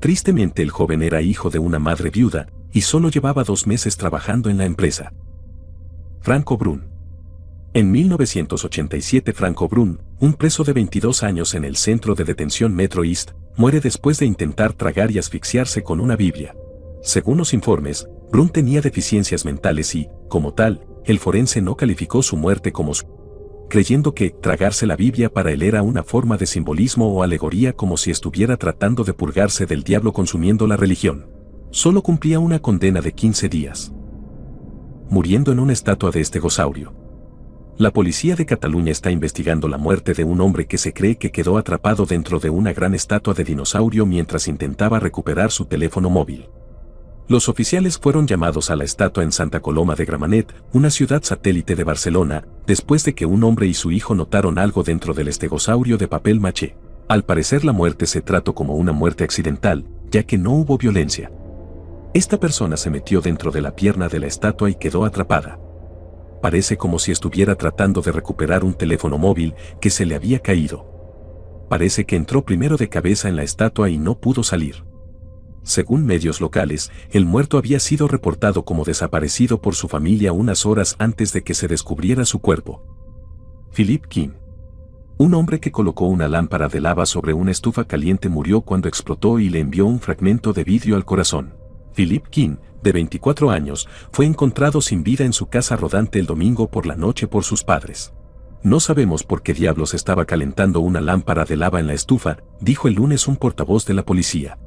Tristemente el joven era hijo de una madre viuda, y solo llevaba 2 meses trabajando en la empresa. Franco Brun. En 1987 Franco Brun, un preso de 22 años en el centro de detención Metro East, muere después de intentar tragar y asfixiarse con una Biblia. Según los informes, Brun tenía deficiencias mentales y, como tal, el forense no calificó su muerte como creyendo que tragarse la Biblia para él era una forma de simbolismo o alegoría como si estuviera tratando de purgarse del diablo consumiendo la religión. Solo cumplía una condena de 15 días. Muriendo en una estatua de estegosaurio. La policía de Cataluña está investigando la muerte de un hombre que se cree que quedó atrapado dentro de una gran estatua de dinosaurio mientras intentaba recuperar su teléfono móvil. Los oficiales fueron llamados a la estatua en Santa Coloma de Gramenet, una ciudad satélite de Barcelona, después de que un hombre y su hijo notaron algo dentro del estegosaurio de papel maché. Al parecer la muerte se trató como una muerte accidental, ya que no hubo violencia. Esta persona se metió dentro de la pierna de la estatua y quedó atrapada. Parece como si estuviera tratando de recuperar un teléfono móvil que se le había caído. Parece que entró primero de cabeza en la estatua y no pudo salir. Según medios locales, el muerto había sido reportado como desaparecido por su familia unas horas antes de que se descubriera su cuerpo. Philip King. Un hombre que colocó una lámpara de lava sobre una estufa caliente murió cuando explotó y le envió un fragmento de vidrio al corazón. Philip King, de 24 años, fue encontrado sin vida en su casa rodante el domingo por la noche por sus padres. No sabemos por qué diablos estaba calentando una lámpara de lava en la estufa, dijo el lunes un portavoz de la policía.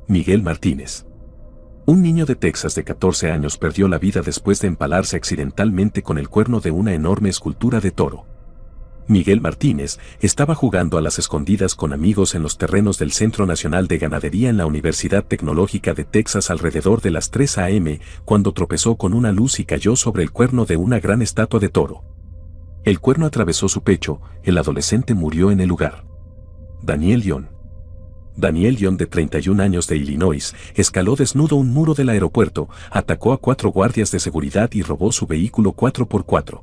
Miguel Martínez. Un niño de Texas de 14 años perdió la vida después de empalarse accidentalmente con el cuerno de una enorme escultura de toro. Miguel Martínez estaba jugando a las escondidas con amigos en los terrenos del Centro Nacional de Ganadería en la Universidad Tecnológica de Texas alrededor de las 3 a.m., cuando tropezó con una luz y cayó sobre el cuerno de una gran estatua de toro. El cuerno atravesó su pecho, el adolescente murió en el lugar. Daniel Young. Daniel Young, de 31 años de Illinois, escaló desnudo un muro del aeropuerto, atacó a 4 guardias de seguridad y robó su vehículo 4x4.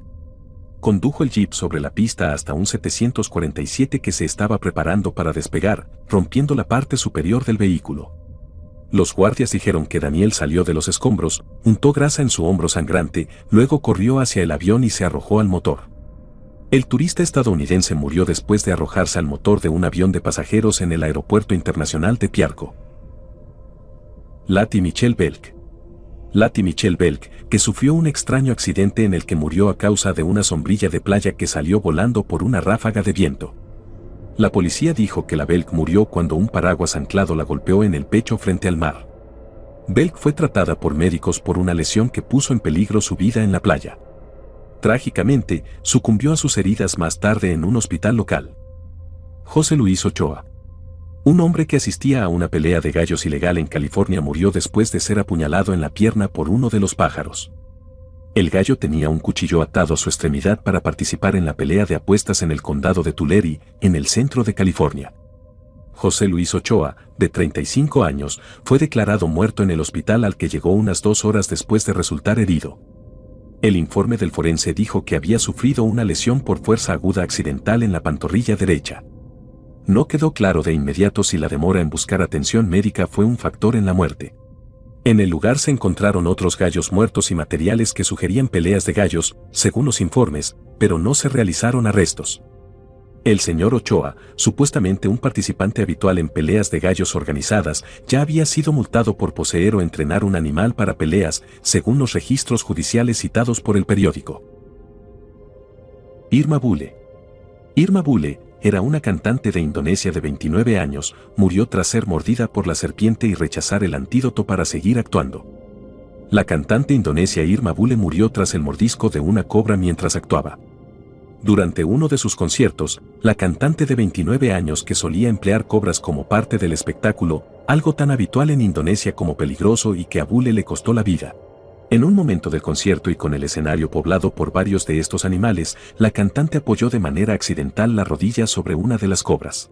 Condujo el jeep sobre la pista hasta un 747 que se estaba preparando para despegar, rompiendo la parte superior del vehículo. Los guardias dijeron que Daniel salió de los escombros, untó grasa en su hombro sangrante, luego corrió hacia el avión y se arrojó al motor. El turista estadounidense murió después de arrojarse al motor de un avión de pasajeros en el Aeropuerto Internacional de Piarco. Lati Michelle Belk. Lati Michelle Belk, que sufrió un extraño accidente en el que murió a causa de una sombrilla de playa que salió volando por una ráfaga de viento. La policía dijo que la Belk murió cuando un paraguas anclado la golpeó en el pecho frente al mar. Belk fue tratada por médicos por una lesión que puso en peligro su vida en la playa. Trágicamente, sucumbió a sus heridas más tarde en un hospital local. José Luis Ochoa. Un hombre que asistía a una pelea de gallos ilegal en California murió después de ser apuñalado en la pierna por uno de los pájaros. El gallo tenía un cuchillo atado a su extremidad para participar en la pelea de apuestas en el condado de Tulare, en el centro de California. José Luis Ochoa, de 35 años, fue declarado muerto en el hospital al que llegó unas 2 horas después de resultar herido. El informe del forense dijo que había sufrido una lesión por fuerza aguda accidental en la pantorrilla derecha. No quedó claro de inmediato si la demora en buscar atención médica fue un factor en la muerte. En el lugar se encontraron otros gallos muertos y materiales que sugerían peleas de gallos, según los informes, pero no se realizaron arrestos. El señor Ochoa, supuestamente un participante habitual en peleas de gallos organizadas, ya había sido multado por poseer o entrenar un animal para peleas, según los registros judiciales citados por el periódico. Irma Bule. Irma Bule era una cantante de Indonesia de 29 años, murió tras ser mordida por la serpiente y rechazar el antídoto para seguir actuando. La cantante indonesia Irma Bule murió tras el mordisco de una cobra mientras actuaba. Durante uno de sus conciertos, la cantante de 29 años que solía emplear cobras como parte del espectáculo, algo tan habitual en Indonesia como peligroso y que a Bule le costó la vida. En un momento del concierto y con el escenario poblado por varios de estos animales, la cantante apoyó de manera accidental la rodilla sobre una de las cobras.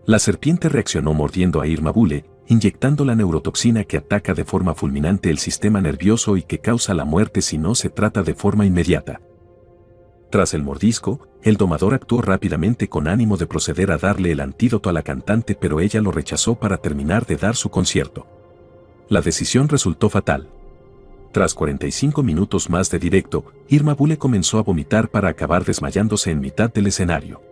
La serpiente reaccionó mordiendo a Irma Bule, inyectando la neurotoxina que ataca de forma fulminante el sistema nervioso y que causa la muerte si no se trata de forma inmediata. Tras el mordisco, el domador actuó rápidamente con ánimo de proceder a darle el antídoto a la cantante, pero ella lo rechazó para terminar de dar su concierto. La decisión resultó fatal. Tras 45 minutos más de directo, Irma Bule comenzó a vomitar para acabar desmayándose en mitad del escenario.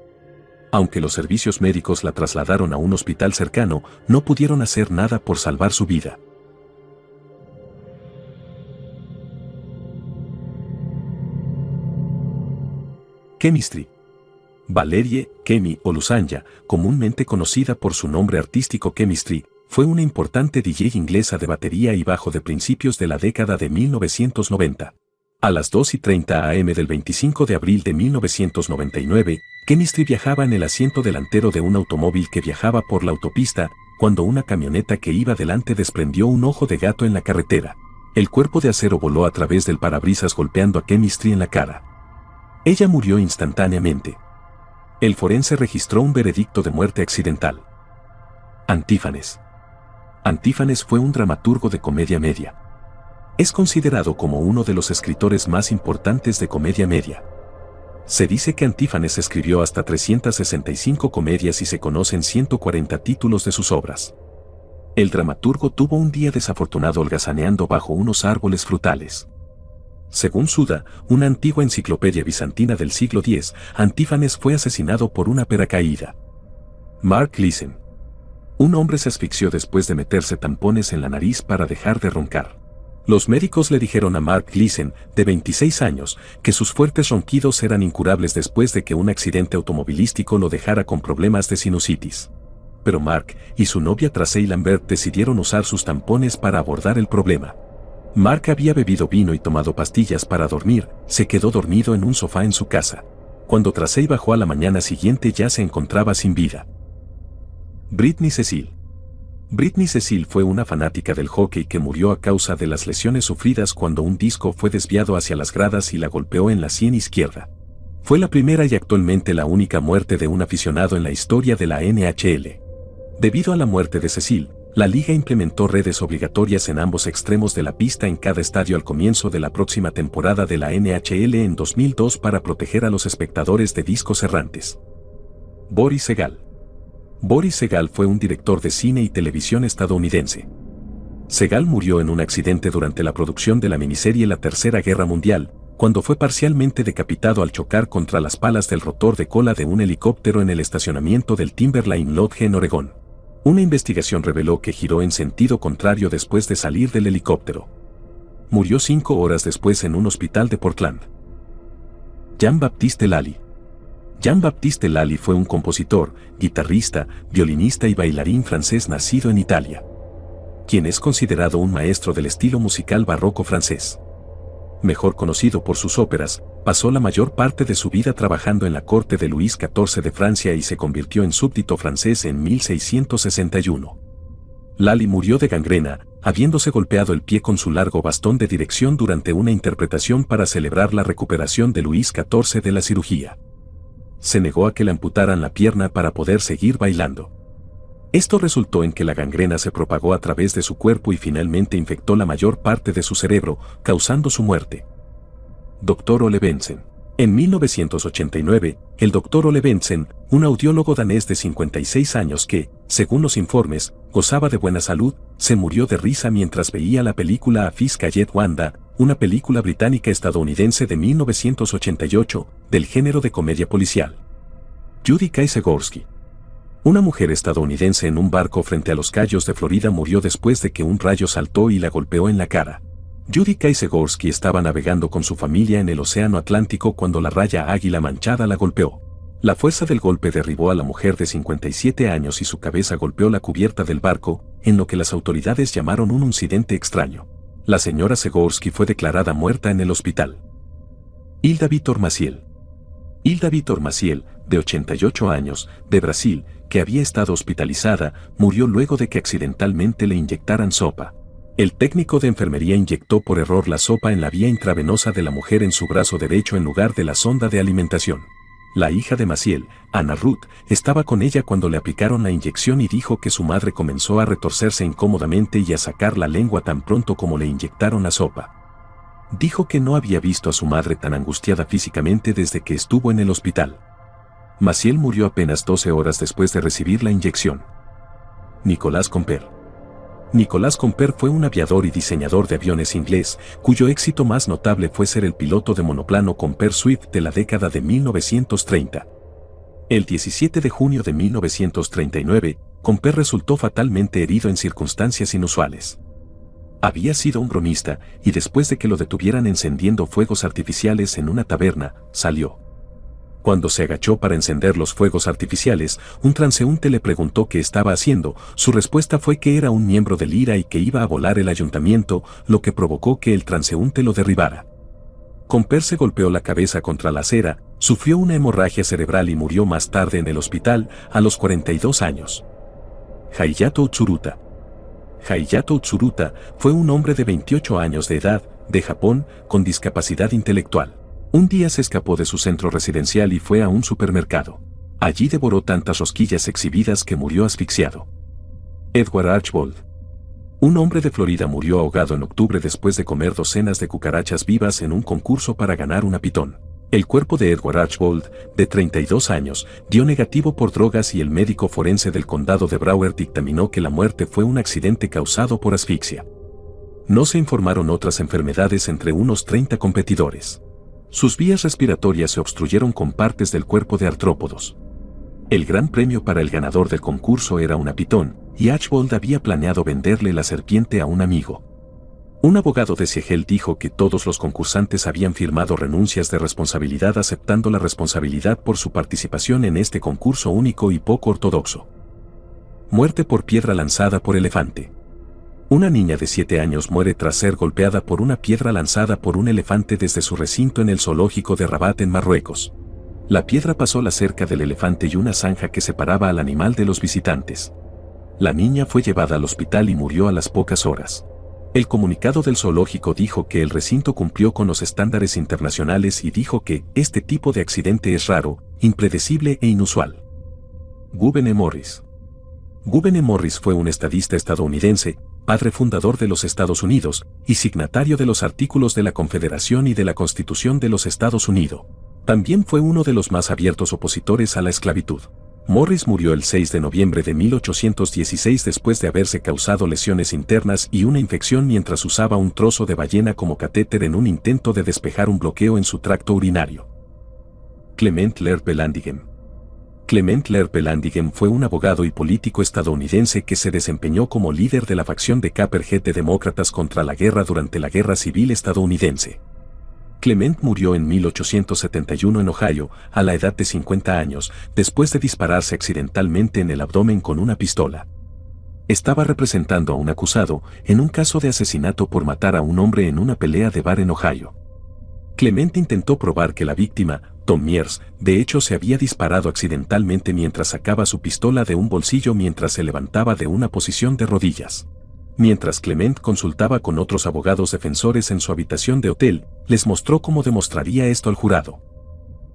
Aunque los servicios médicos la trasladaron a un hospital cercano, no pudieron hacer nada por salvar su vida. Chemistry. Valerie Kemi Olusanya, comúnmente conocida por su nombre artístico Chemistry, fue una importante DJ inglesa de batería y bajo de principios de la década de 1990. A las 2:30 am del 25 de abril de 1999, Chemistry viajaba en el asiento delantero de un automóvil que viajaba por la autopista, cuando una camioneta que iba delante desprendió un ojo de gato en la carretera. El cuerpo de acero voló a través del parabrisas golpeando a Chemistry en la cara. Ella murió instantáneamente. El forense registró un veredicto de muerte accidental. Antífanes. Antífanes fue un dramaturgo de comedia media. Es considerado como uno de los escritores más importantes de comedia media. Se dice que Antífanes escribió hasta 365 comedias y se conocen 140 títulos de sus obras. El dramaturgo tuvo un día desafortunado holgazaneando bajo unos árboles frutales. Según Suda, una antigua enciclopedia bizantina del siglo X, Antífanes fue asesinado por una paracaída. Mark Leeson. Un hombre se asfixió después de meterse tampones en la nariz para dejar de roncar. Los médicos le dijeron a Mark Leeson, de 26 años, que sus fuertes ronquidos eran incurables después de que un accidente automovilístico lo dejara con problemas de sinusitis. Pero Mark y su novia Tracey Lambert decidieron usar sus tampones para abordar el problema. Mark había bebido vino y tomado pastillas para dormir, se quedó dormido en un sofá en su casa. Cuando Tracey bajó a la mañana siguiente ya se encontraba sin vida. Britney Cecil. Britney Cecil fue una fanática del hockey que murió a causa de las lesiones sufridas cuando un disco fue desviado hacia las gradas y la golpeó en la sien izquierda. Fue la primera y actualmente la única muerte de un aficionado en la historia de la NHL. Debido a la muerte de Cecil, la liga implementó redes obligatorias en ambos extremos de la pista en cada estadio al comienzo de la próxima temporada de la NHL en 2002 para proteger a los espectadores de discos errantes. Boris Segal. Boris Segal fue un director de cine y televisión estadounidense. Segal murió en un accidente durante la producción de la miniserie La Tercera Guerra Mundial, cuando fue parcialmente decapitado al chocar contra las palas del rotor de cola de un helicóptero en el estacionamiento del Timberline Lodge en Oregón. Una investigación reveló que giró en sentido contrario después de salir del helicóptero. Murió 5 horas después en un hospital de Portland. Jean-Baptiste Lally. Jean-Baptiste Lally fue un compositor, guitarrista, violinista y bailarín francés nacido en Italia, quien es considerado un maestro del estilo musical barroco francés. Mejor conocido por sus óperas, pasó la mayor parte de su vida trabajando en la corte de Luis XIV de Francia y se convirtió en súbdito francés en 1661. Lally murió de gangrena, habiéndose golpeado el pie con su largo bastón de dirección durante una interpretación para celebrar la recuperación de Luis XIV de la cirugía. Se negó a que le amputaran la pierna para poder seguir bailando. Esto resultó en que la gangrena se propagó a través de su cuerpo y finalmente infectó la mayor parte de su cerebro, causando su muerte. Dr. Ole Bentzen. En 1989, el Dr. Ole Bentzen, un audiólogo danés de 56 años que, según los informes, gozaba de buena salud, se murió de risa mientras veía la película A Fist Called Wanda, una película británica-estadounidense de 1988, del género de comedia policial. Judy Kay-Segorski. Una mujer estadounidense en un barco frente a los Cayos de Florida murió después de que un rayo saltó y la golpeó en la cara. Judy Kay-Segorski estaba navegando con su familia en el Océano Atlántico cuando la raya águila manchada la golpeó. La fuerza del golpe derribó a la mujer de 57 años y su cabeza golpeó la cubierta del barco, en lo que las autoridades llamaron un incidente extraño. La señora Segorski fue declarada muerta en el hospital. Hilda Vitor Maciel. Hilda Vitor Maciel, de 88 años, de Brasil, que había estado hospitalizada, murió luego de que accidentalmente le inyectaran sopa. El técnico de enfermería inyectó por error la sopa en la vía intravenosa de la mujer en su brazo derecho en lugar de la sonda de alimentación. La hija de Maciel, Anna Ruth, estaba con ella cuando le aplicaron la inyección y dijo que su madre comenzó a retorcerse incómodamente y a sacar la lengua tan pronto como le inyectaron la sopa. Dijo que no había visto a su madre tan angustiada físicamente desde que estuvo en el hospital. Maciel murió apenas 12 horas después de recibir la inyección. Nicolas Comper. Nicolas Comper fue un aviador y diseñador de aviones inglés, cuyo éxito más notable fue ser el piloto de monoplano Comper Swift de la década de 1930. El 17 de junio de 1939, Comper resultó fatalmente herido en circunstancias inusuales. Había sido un bromista, y después de que lo detuvieran encendiendo fuegos artificiales en una taberna, salió. Cuando se agachó para encender los fuegos artificiales, un transeúnte le preguntó qué estaba haciendo. Su respuesta fue que era un miembro del IRA y que iba a volar el ayuntamiento, lo que provocó que el transeúnte lo derribara. Comper se golpeó la cabeza contra la acera, sufrió una hemorragia cerebral y murió más tarde en el hospital, a los 42 años. Hayato Tsuruta. Hayato Tsuruta fue un hombre de 28 años de edad, de Japón, con discapacidad intelectual. Un día se escapó de su centro residencial y fue a un supermercado. Allí devoró tantas rosquillas exhibidas que murió asfixiado. Edward Archbold. Un hombre de Florida murió ahogado en octubre después de comer docenas de cucarachas vivas en un concurso para ganar una pitón. El cuerpo de Edward Archbold, de 32 años, dio negativo por drogas y el médico forense del condado de Broward dictaminó que la muerte fue un accidente causado por asfixia. No se informaron otras enfermedades entre unos 30 competidores. Sus vías respiratorias se obstruyeron con partes del cuerpo de artrópodos. El gran premio para el ganador del concurso era una pitón, y Archbold había planeado venderle la serpiente a un amigo. Un abogado de Siegel dijo que todos los concursantes habían firmado renuncias de responsabilidad aceptando la responsabilidad por su participación en este concurso único y poco ortodoxo. Muerte por piedra lanzada por elefante. Una niña de 7 años muere tras ser golpeada por una piedra lanzada por un elefante desde su recinto en el zoológico de Rabat en Marruecos. La piedra pasó la cerca del elefante y una zanja que separaba al animal de los visitantes. La niña fue llevada al hospital y murió a las pocas horas. El comunicado del zoológico dijo que el recinto cumplió con los estándares internacionales y dijo que este tipo de accidente es raro, impredecible e inusual. Gouverneur Morris. Gouverneur Morris fue un estadista estadounidense, padre fundador de los Estados Unidos, y signatario de los artículos de la Confederación y de la Constitución de los Estados Unidos. También fue uno de los más abiertos opositores a la esclavitud. Morris murió el 6 de noviembre de 1816 después de haberse causado lesiones internas y una infección mientras usaba un trozo de ballena como catéter en un intento de despejar un bloqueo en su tracto urinario. Clement Lerpe-Landigem. Clement Lerpe-Landigem fue un abogado y político estadounidense que se desempeñó como líder de la facción de Copperhead de demócratas contra la guerra durante la Guerra Civil estadounidense. Clement murió en 1871 en Ohio, a la edad de 50 años, después de dispararse accidentalmente en el abdomen con una pistola. Estaba representando a un acusado en un caso de asesinato por matar a un hombre en una pelea de bar en Ohio. Clement intentó probar que la víctima, Tom Mears, de hecho se había disparado accidentalmente mientras sacaba su pistola de un bolsillo mientras se levantaba de una posición de rodillas. Mientras Clement consultaba con otros abogados defensores en su habitación de hotel, les mostró cómo demostraría esto al jurado.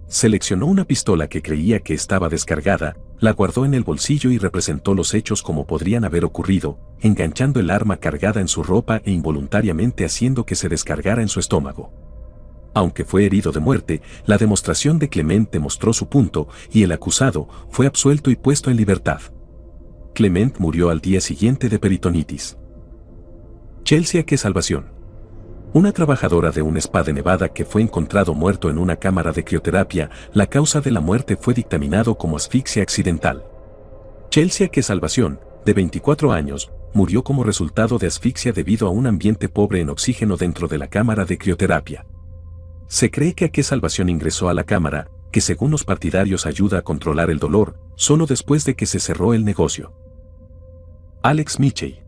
Seleccionó una pistola que creía que estaba descargada, la guardó en el bolsillo y representó los hechos como podrían haber ocurrido, enganchando el arma cargada en su ropa e involuntariamente haciendo que se descargara en su estómago. Aunque fue herido de muerte, la demostración de Clement demostró su punto y el acusado fue absuelto y puesto en libertad. Clement murió al día siguiente de peritonitis. Chelsea, qué salvación. Una trabajadora de un spa de Nevada que fue encontrado muerto en una cámara de crioterapia, la causa de la muerte fue dictaminado como asfixia accidental. Chelsea, qué salvación, de 24 años, murió como resultado de asfixia debido a un ambiente pobre en oxígeno dentro de la cámara de crioterapia. Se cree que qué salvación ingresó a la cámara, que según los partidarios ayuda a controlar el dolor, solo después de que se cerró el negocio. Alex Mitchell.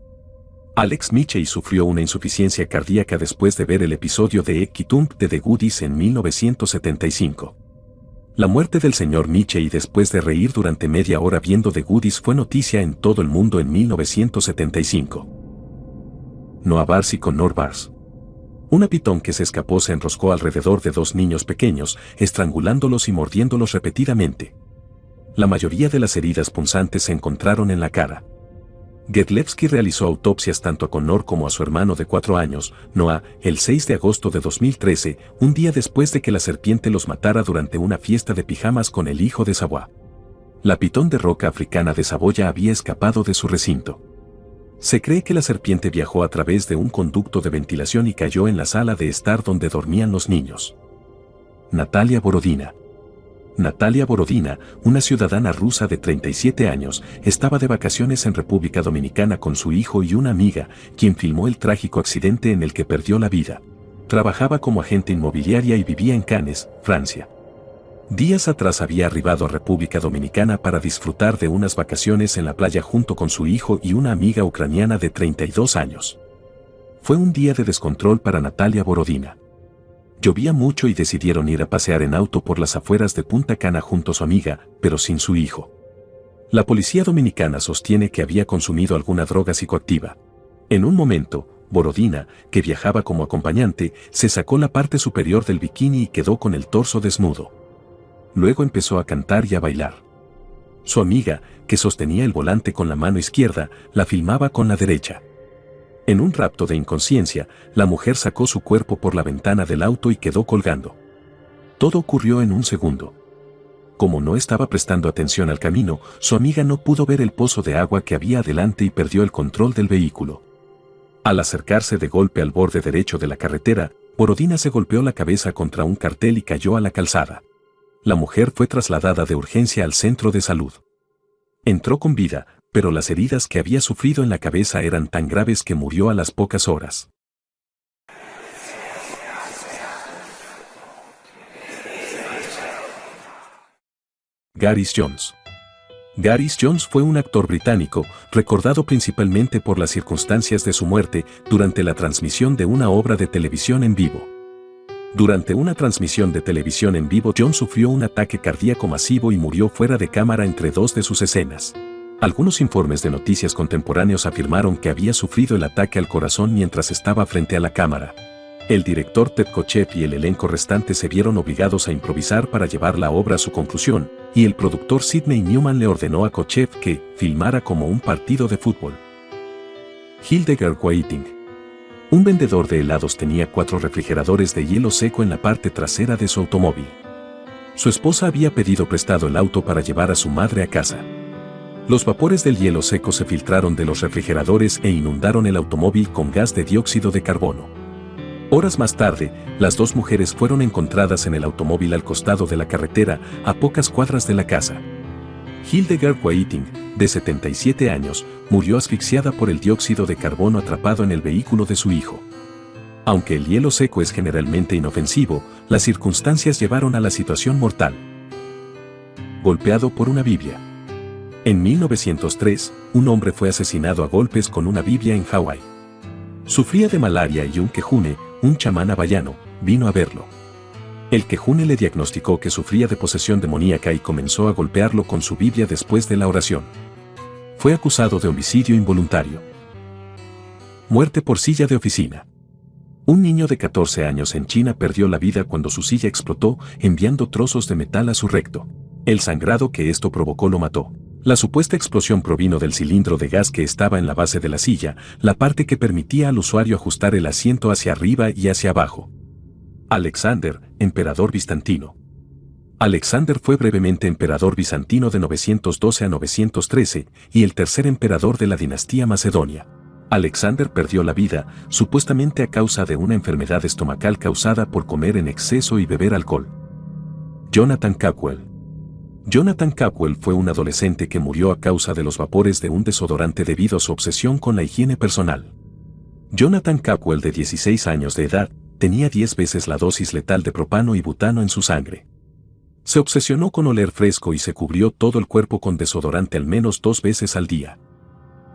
Alex Mitchell sufrió una insuficiencia cardíaca después de ver el episodio de Ecky Tump de The Goodies en 1975. La muerte del señor Mitchell después de reír durante media hora viendo The Goodies fue noticia en todo el mundo en 1975. Noah Bars y Connor Bars. Una pitón que se escapó se enroscó alrededor de dos niños pequeños, estrangulándolos y mordiéndolos repetidamente. La mayoría de las heridas punzantes se encontraron en la cara. Gedlewski realizó autopsias tanto a Connor como a su hermano de 4 años, Noah, el 6 de agosto de 2013, un día después de que la serpiente los matara durante una fiesta de pijamas con el hijo de Savoy. La pitón de roca africana de Saboya había escapado de su recinto. Se cree que la serpiente viajó a través de un conducto de ventilación y cayó en la sala de estar donde dormían los niños. Natalia Borodina. Natalia Borodina, una ciudadana rusa de 37 años, estaba de vacaciones en República Dominicana con su hijo y una amiga, quien filmó el trágico accidente en el que perdió la vida. Trabajaba como agente inmobiliaria y vivía en Cannes, Francia. Días atrás había arribado a República Dominicana para disfrutar de unas vacaciones en la playa junto con su hijo y una amiga ucraniana de 32 años. Fue un día de descontrol para Natalia Borodina. Llovía mucho y decidieron ir a pasear en auto por las afueras de Punta Cana junto a su amiga, pero sin su hijo. La policía dominicana sostiene que había consumido alguna droga psicoactiva. En un momento, Borodina, que viajaba como acompañante, se sacó la parte superior del bikini y quedó con el torso desnudo. Luego empezó a cantar y a bailar. Su amiga, que sostenía el volante con la mano izquierda, la filmaba con la derecha. En un rapto de inconsciencia, la mujer sacó su cuerpo por la ventana del auto y quedó colgando. Todo ocurrió en un segundo. Como no estaba prestando atención al camino, su amiga no pudo ver el pozo de agua que había adelante y perdió el control del vehículo. Al acercarse de golpe al borde derecho de la carretera, Borodina se golpeó la cabeza contra un cartel y cayó a la calzada. La mujer fue trasladada de urgencia al centro de salud. Entró con vida, pero las heridas que había sufrido en la cabeza eran tan graves que murió a las pocas horas. Gareth Jones. Gareth Jones fue un actor británico, recordado principalmente por las circunstancias de su muerte durante la transmisión de una obra de televisión en vivo. Durante una transmisión de televisión en vivo, Jones sufrió un ataque cardíaco masivo y murió fuera de cámara entre 2 de sus escenas. Algunos informes de noticias contemporáneos afirmaron que había sufrido el ataque al corazón mientras estaba frente a la cámara. El director Ted Kotcheff y el elenco restante se vieron obligados a improvisar para llevar la obra a su conclusión, y el productor Sidney Newman le ordenó a Kotcheff que filmara como un partido de fútbol. Hildegard Whiting. Un vendedor de helados tenía 4 refrigeradores de hielo seco en la parte trasera de su automóvil. Su esposa había pedido prestado el auto para llevar a su madre a casa. Los vapores del hielo seco se filtraron de los refrigeradores e inundaron el automóvil con gas de dióxido de carbono. Horas más tarde, las 2 mujeres fueron encontradas en el automóvil al costado de la carretera, a pocas cuadras de la casa. Hildegard Whiting, de 77 años, murió asfixiada por el dióxido de carbono atrapado en el vehículo de su hijo. Aunque el hielo seco es generalmente inofensivo, las circunstancias llevaron a la situación mortal. Golpeado por una Biblia. En 1903, un hombre fue asesinado a golpes con una Biblia en Hawái. Sufría de malaria y un quejune, un chamán hawaiano, vino a verlo. El quejune le diagnosticó que sufría de posesión demoníaca y comenzó a golpearlo con su Biblia después de la oración. Fue acusado de homicidio involuntario. Muerte por silla de oficina. Un niño de 14 años en China perdió la vida cuando su silla explotó, enviando trozos de metal a su recto. El sangrado que esto provocó lo mató. La supuesta explosión provino del cilindro de gas que estaba en la base de la silla, la parte que permitía al usuario ajustar el asiento hacia arriba y hacia abajo. Alexander, emperador bizantino. Alexander fue brevemente emperador bizantino de 912 a 913 y el tercer emperador de la dinastía macedonia. Alexander perdió la vida, supuestamente a causa de una enfermedad estomacal causada por comer en exceso y beber alcohol. Jonathan Caldwell. Jonathan Caldwell fue un adolescente que murió a causa de los vapores de un desodorante debido a su obsesión con la higiene personal. Jonathan Caldwell, de 16 años de edad, tenía 10 veces la dosis letal de propano y butano en su sangre. Se obsesionó con oler fresco y se cubrió todo el cuerpo con desodorante al menos 2 veces al día.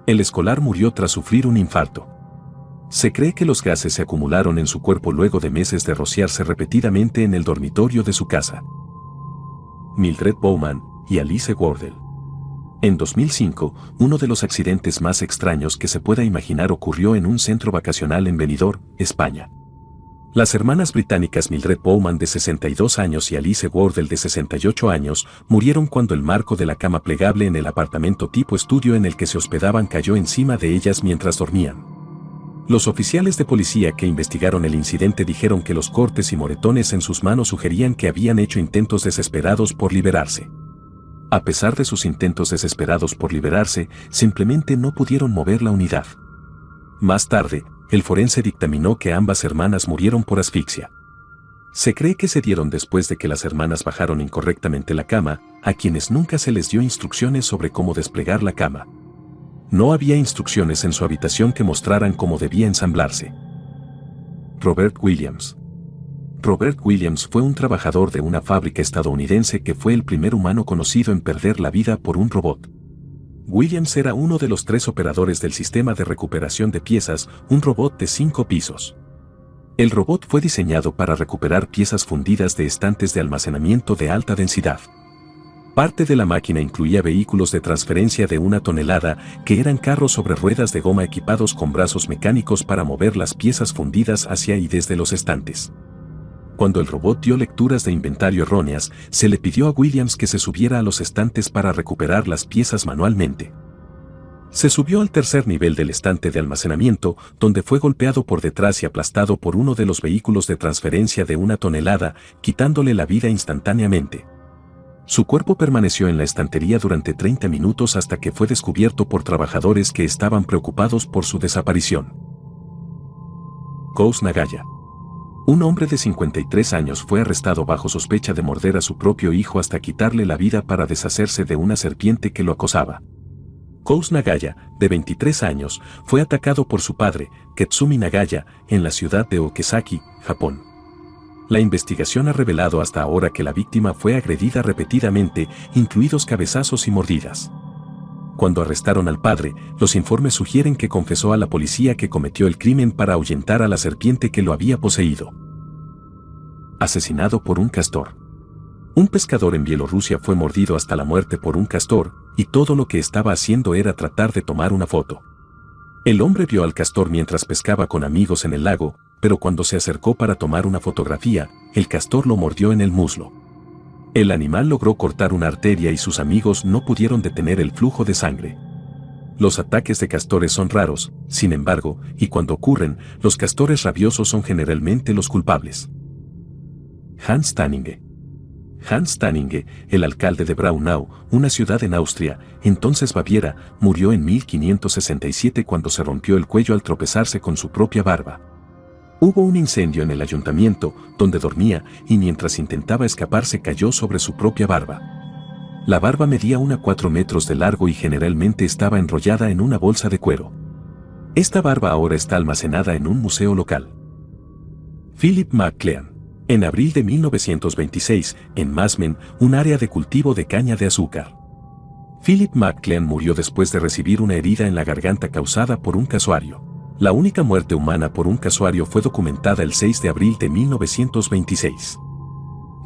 El escolar murió tras sufrir un infarto. Se cree que los gases se acumularon en su cuerpo luego de meses de rociarse repetidamente en el dormitorio de su casa. Mildred Bowman y Alice Wardell. En 2005, uno de los accidentes más extraños que se pueda imaginar ocurrió en un centro vacacional en Benidorm, España. Las hermanas británicas Mildred Bowman, de 62 años, y Alice Wardell, de 68 años, murieron cuando el marco de la cama plegable en el apartamento tipo estudio en el que se hospedaban cayó encima de ellas mientras dormían. Los oficiales de policía que investigaron el incidente dijeron que los cortes y moretones en sus manos sugerían que habían hecho intentos desesperados por liberarse. A pesar de sus intentos desesperados por liberarse, simplemente no pudieron mover la unidad. Más tarde, el forense dictaminó que ambas hermanas murieron por asfixia. Se cree que se dieron después de que las hermanas bajaron incorrectamente la cama, a quienes nunca se les dio instrucciones sobre cómo desplegar la cama. No había instrucciones en su habitación que mostraran cómo debía ensamblarse. Robert Williams. Robert Williams fue un trabajador de una fábrica estadounidense que fue el primer humano conocido en perder la vida por un robot. Williams era uno de los 3 operadores del sistema de recuperación de piezas, un robot de 5 pisos. El robot fue diseñado para recuperar piezas fundidas de estantes de almacenamiento de alta densidad. Parte de la máquina incluía vehículos de transferencia de 1 tonelada, que eran carros sobre ruedas de goma equipados con brazos mecánicos para mover las piezas fundidas hacia y desde los estantes. Cuando el robot dio lecturas de inventario erróneas, se le pidió a Williams que se subiera a los estantes para recuperar las piezas manualmente. Se subió al tercer nivel del estante de almacenamiento, donde fue golpeado por detrás y aplastado por uno de los vehículos de transferencia de 1 tonelada, quitándole la vida instantáneamente. Su cuerpo permaneció en la estantería durante 30 minutos hasta que fue descubierto por trabajadores que estaban preocupados por su desaparición. Kous Nagaya. Un hombre de 53 años fue arrestado bajo sospecha de morder a su propio hijo hasta quitarle la vida para deshacerse de una serpiente que lo acosaba. Kous Nagaya, de 23 años, fue atacado por su padre, Ketsumi Nagaya, en la ciudad de Okazaki, Japón. La investigación ha revelado hasta ahora que la víctima fue agredida repetidamente, incluidos cabezazos y mordidas. Cuando arrestaron al padre, los informes sugieren que confesó a la policía que cometió el crimen para ahuyentar a la serpiente que lo había poseído. Asesinado por un castor. Un pescador en Bielorrusia fue mordido hasta la muerte por un castor, y todo lo que estaba haciendo era tratar de tomar una foto. El hombre vio al castor mientras pescaba con amigos en el lago, pero cuando se acercó para tomar una fotografía, el castor lo mordió en el muslo. El animal logró cortar una arteria y sus amigos no pudieron detener el flujo de sangre. Los ataques de castores son raros, sin embargo, y cuando ocurren, los castores rabiosos son generalmente los culpables. Hans Tanninge. Hans Tanninge, el alcalde de Braunau, una ciudad en Austria, entonces Baviera, murió en 1567 cuando se rompió el cuello al tropezarse con su propia barba. Hubo un incendio en el ayuntamiento, donde dormía, y mientras intentaba escaparse cayó sobre su propia barba. La barba medía 4 metros de largo y generalmente estaba enrollada en una bolsa de cuero. Esta barba ahora está almacenada en un museo local. Philip McLean. En abril de 1926, en Masmen, un área de cultivo de caña de azúcar. Philip McLean murió después de recibir una herida en la garganta causada por un casuario. La única muerte humana por un casuario fue documentada el 6 de abril de 1926.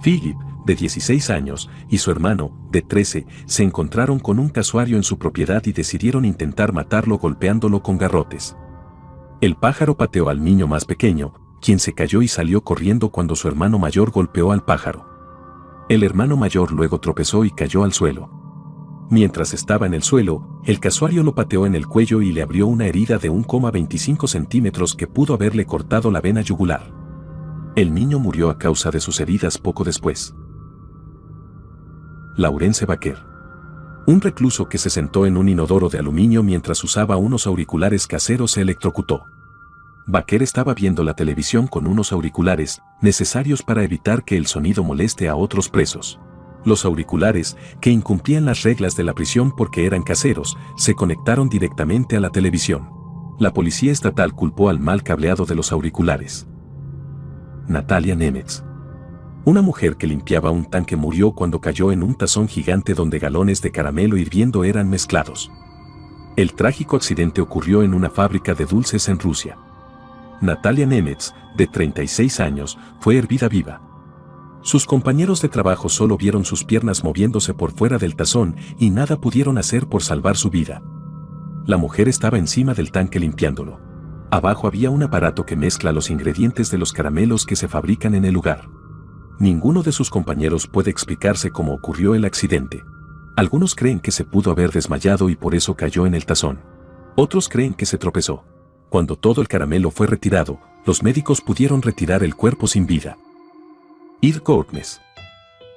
Philip, de 16 años, y su hermano, de 13, se encontraron con un casuario en su propiedad y decidieron intentar matarlo golpeándolo con garrotes. El pájaro pateó al niño más pequeño, quien se cayó y salió corriendo cuando su hermano mayor golpeó al pájaro. El hermano mayor luego tropezó y cayó al suelo. Mientras estaba en el suelo, el casuario lo pateó en el cuello y le abrió una herida de 1,25 centímetros que pudo haberle cortado la vena yugular. El niño murió a causa de sus heridas poco después. Laurence Baker. Un recluso que se sentó en un inodoro de aluminio mientras usaba unos auriculares caseros se electrocutó. Baker estaba viendo la televisión con unos auriculares, necesarios para evitar que el sonido moleste a otros presos. Los auriculares, que incumplían las reglas de la prisión porque eran caseros, se conectaron directamente a la televisión. La policía estatal culpó al mal cableado de los auriculares. Natalia Nemetz. Una mujer que limpiaba un tanque murió cuando cayó en un tazón gigante donde galones de caramelo hirviendo eran mezclados. El trágico accidente ocurrió en una fábrica de dulces en Rusia. Natalia Nemetz, de 36 años, fue hervida viva. Sus compañeros de trabajo solo vieron sus piernas moviéndose por fuera del tazón y nada pudieron hacer por salvar su vida. La mujer estaba encima del tanque limpiándolo. Abajo había un aparato que mezcla los ingredientes de los caramelos que se fabrican en el lugar. Ninguno de sus compañeros puede explicarse cómo ocurrió el accidente. Algunos creen que se pudo haber desmayado y por eso cayó en el tazón. Otros creen que se tropezó. Cuando todo el caramelo fue retirado, los médicos pudieron retirar el cuerpo sin vida. Id Courtness.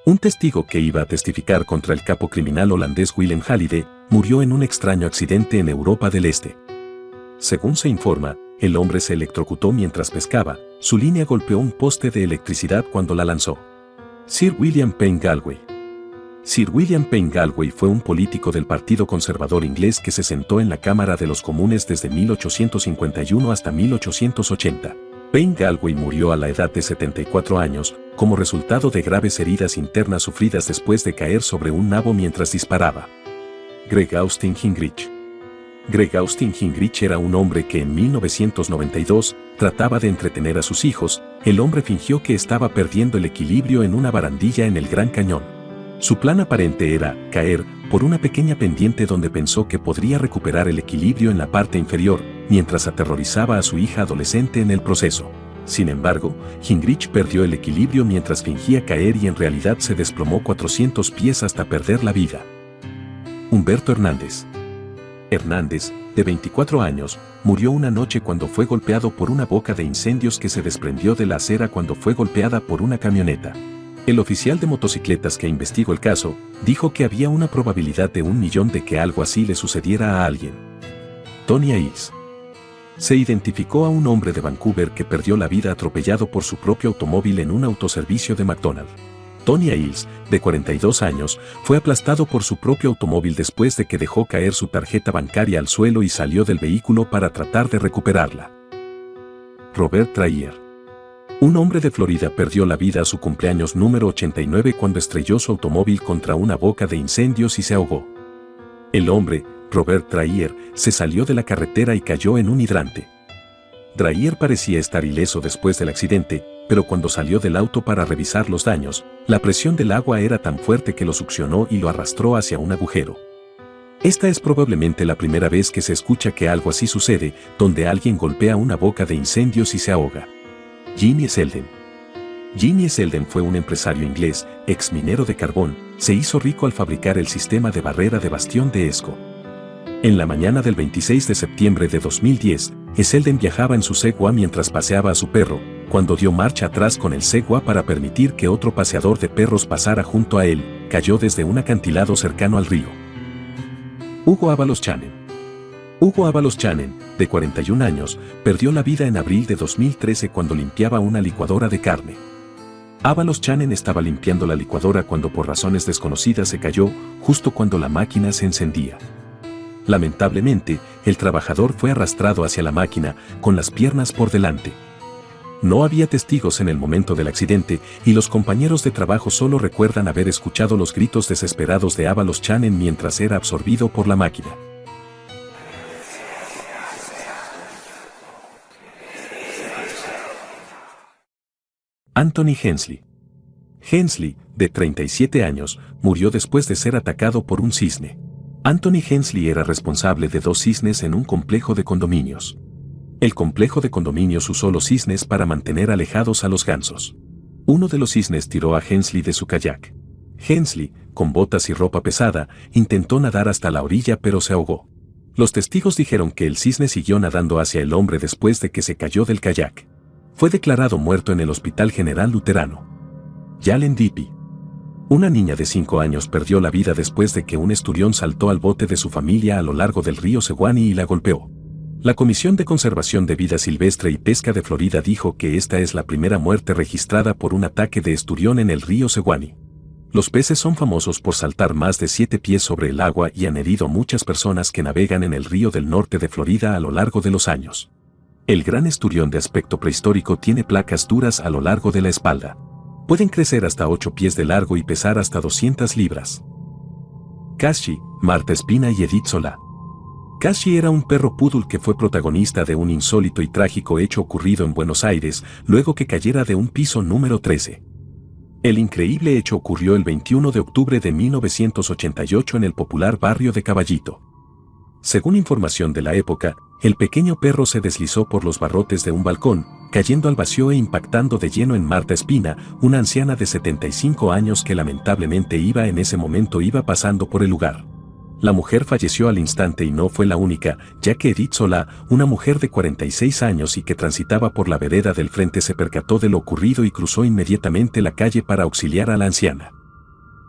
Un testigo que iba a testificar contra el capo criminal holandés Willem Halliday murió en un extraño accidente en Europa del Este. Según se informa, el hombre se electrocutó mientras pescaba, su línea golpeó un poste de electricidad cuando la lanzó. Sir William Payne Galway. Sir William Payne Galway fue un político del Partido Conservador inglés que se sentó en la Cámara de los Comunes desde 1851 hasta 1880. Payne Galway murió a la edad de 74 años, como resultado de graves heridas internas sufridas después de caer sobre un nabo mientras disparaba. Greg Austin Gingrich. Greg Austin Gingrich era un hombre que en 1992 trataba de entretener a sus hijos. El hombre fingió que estaba perdiendo el equilibrio en una barandilla en el Gran Cañón. Su plan aparente era caer por una pequeña pendiente donde pensó que podría recuperar el equilibrio en la parte inferior, mientras aterrorizaba a su hija adolescente en el proceso. Sin embargo, Gingrich perdió el equilibrio mientras fingía caer y en realidad se desplomó 400 pies hasta perder la vida. Humberto Hernández. Hernández, de 24 años, murió una noche cuando fue golpeado por una boca de incendios que se desprendió de la acera cuando fue golpeada por una camioneta. El oficial de motocicletas que investigó el caso, dijo que había una probabilidad de 1 millón de que algo así le sucediera a alguien. Tony Ailes. Se identificó a un hombre de Vancouver que perdió la vida atropellado por su propio automóvil en un autoservicio de McDonald's. Tony Ailes, de 42 años, fue aplastado por su propio automóvil después de que dejó caer su tarjeta bancaria al suelo y salió del vehículo para tratar de recuperarla. Robert Traier. Un hombre de Florida perdió la vida a su cumpleaños número 89 cuando estrelló su automóvil contra una boca de incendios y se ahogó. El hombre, Robert Traier, se salió de la carretera y cayó en un hidrante. Traier parecía estar ileso después del accidente, pero cuando salió del auto para revisar los daños, la presión del agua era tan fuerte que lo succionó y lo arrastró hacia un agujero. Esta es probablemente la primera vez que se escucha que algo así sucede, donde alguien golpea una boca de incendios y se ahoga. Jimmy Selden. Jimmy Selden fue un empresario inglés, ex minero de carbón, se hizo rico al fabricar el sistema de barrera de bastión de Esco. En la mañana del 26 de septiembre de 2010, Selden viajaba en su Segway mientras paseaba a su perro, cuando dio marcha atrás con el Segway para permitir que otro paseador de perros pasara junto a él, cayó desde un acantilado cercano al río. Hugo Ábalos Channing. Hugo Ábalos Channing, de 41 años, perdió la vida en abril de 2013 cuando limpiaba una licuadora de carne. Ábalos Channing estaba limpiando la licuadora cuando por razones desconocidas se cayó, justo cuando la máquina se encendía. Lamentablemente, el trabajador fue arrastrado hacia la máquina, con las piernas por delante. No había testigos en el momento del accidente, y los compañeros de trabajo solo recuerdan haber escuchado los gritos desesperados de Ábalos Channing mientras era absorbido por la máquina. Anthony Hensley. Hensley, de 37 años, murió después de ser atacado por un cisne. Anthony Hensley era responsable de 2 cisnes en un complejo de condominios. El complejo de condominios usó los cisnes para mantener alejados a los gansos. Uno de los cisnes tiró a Hensley de su kayak. Hensley, con botas y ropa pesada, intentó nadar hasta la orilla pero se ahogó. Los testigos dijeron que el cisne siguió nadando hacia el hombre después de que se cayó del kayak. Fue declarado muerto en el Hospital General Luterano. Yalen Dippy. Una niña de 5 años perdió la vida después de que un esturión saltó al bote de su familia a lo largo del río Sewanee y la golpeó. La Comisión de Conservación de Vida Silvestre y Pesca de Florida dijo que esta es la primera muerte registrada por un ataque de esturión en el río Sewanee. Los peces son famosos por saltar más de 7 pies sobre el agua y han herido a muchas personas que navegan en el río del norte de Florida a lo largo de los años. El gran esturión de aspecto prehistórico tiene placas duras a lo largo de la espalda. Pueden crecer hasta 8 pies de largo y pesar hasta 200 libras. Cassie, Marta Espina y Edith Solá. Cassie era un perro poodle que fue protagonista de un insólito y trágico hecho ocurrido en Buenos Aires luego que cayera de un piso número 13. El increíble hecho ocurrió el 21 de octubre de 1988 en el popular barrio de Caballito. Según información de la época, el pequeño perro se deslizó por los barrotes de un balcón, cayendo al vacío e impactando de lleno en Marta Espina, una anciana de 75 años que lamentablemente en ese momento iba pasando por el lugar. La mujer falleció al instante y no fue la única, ya que Edith Solá, una mujer de 46 años y que transitaba por la vereda del frente se percató de lo ocurrido y cruzó inmediatamente la calle para auxiliar a la anciana.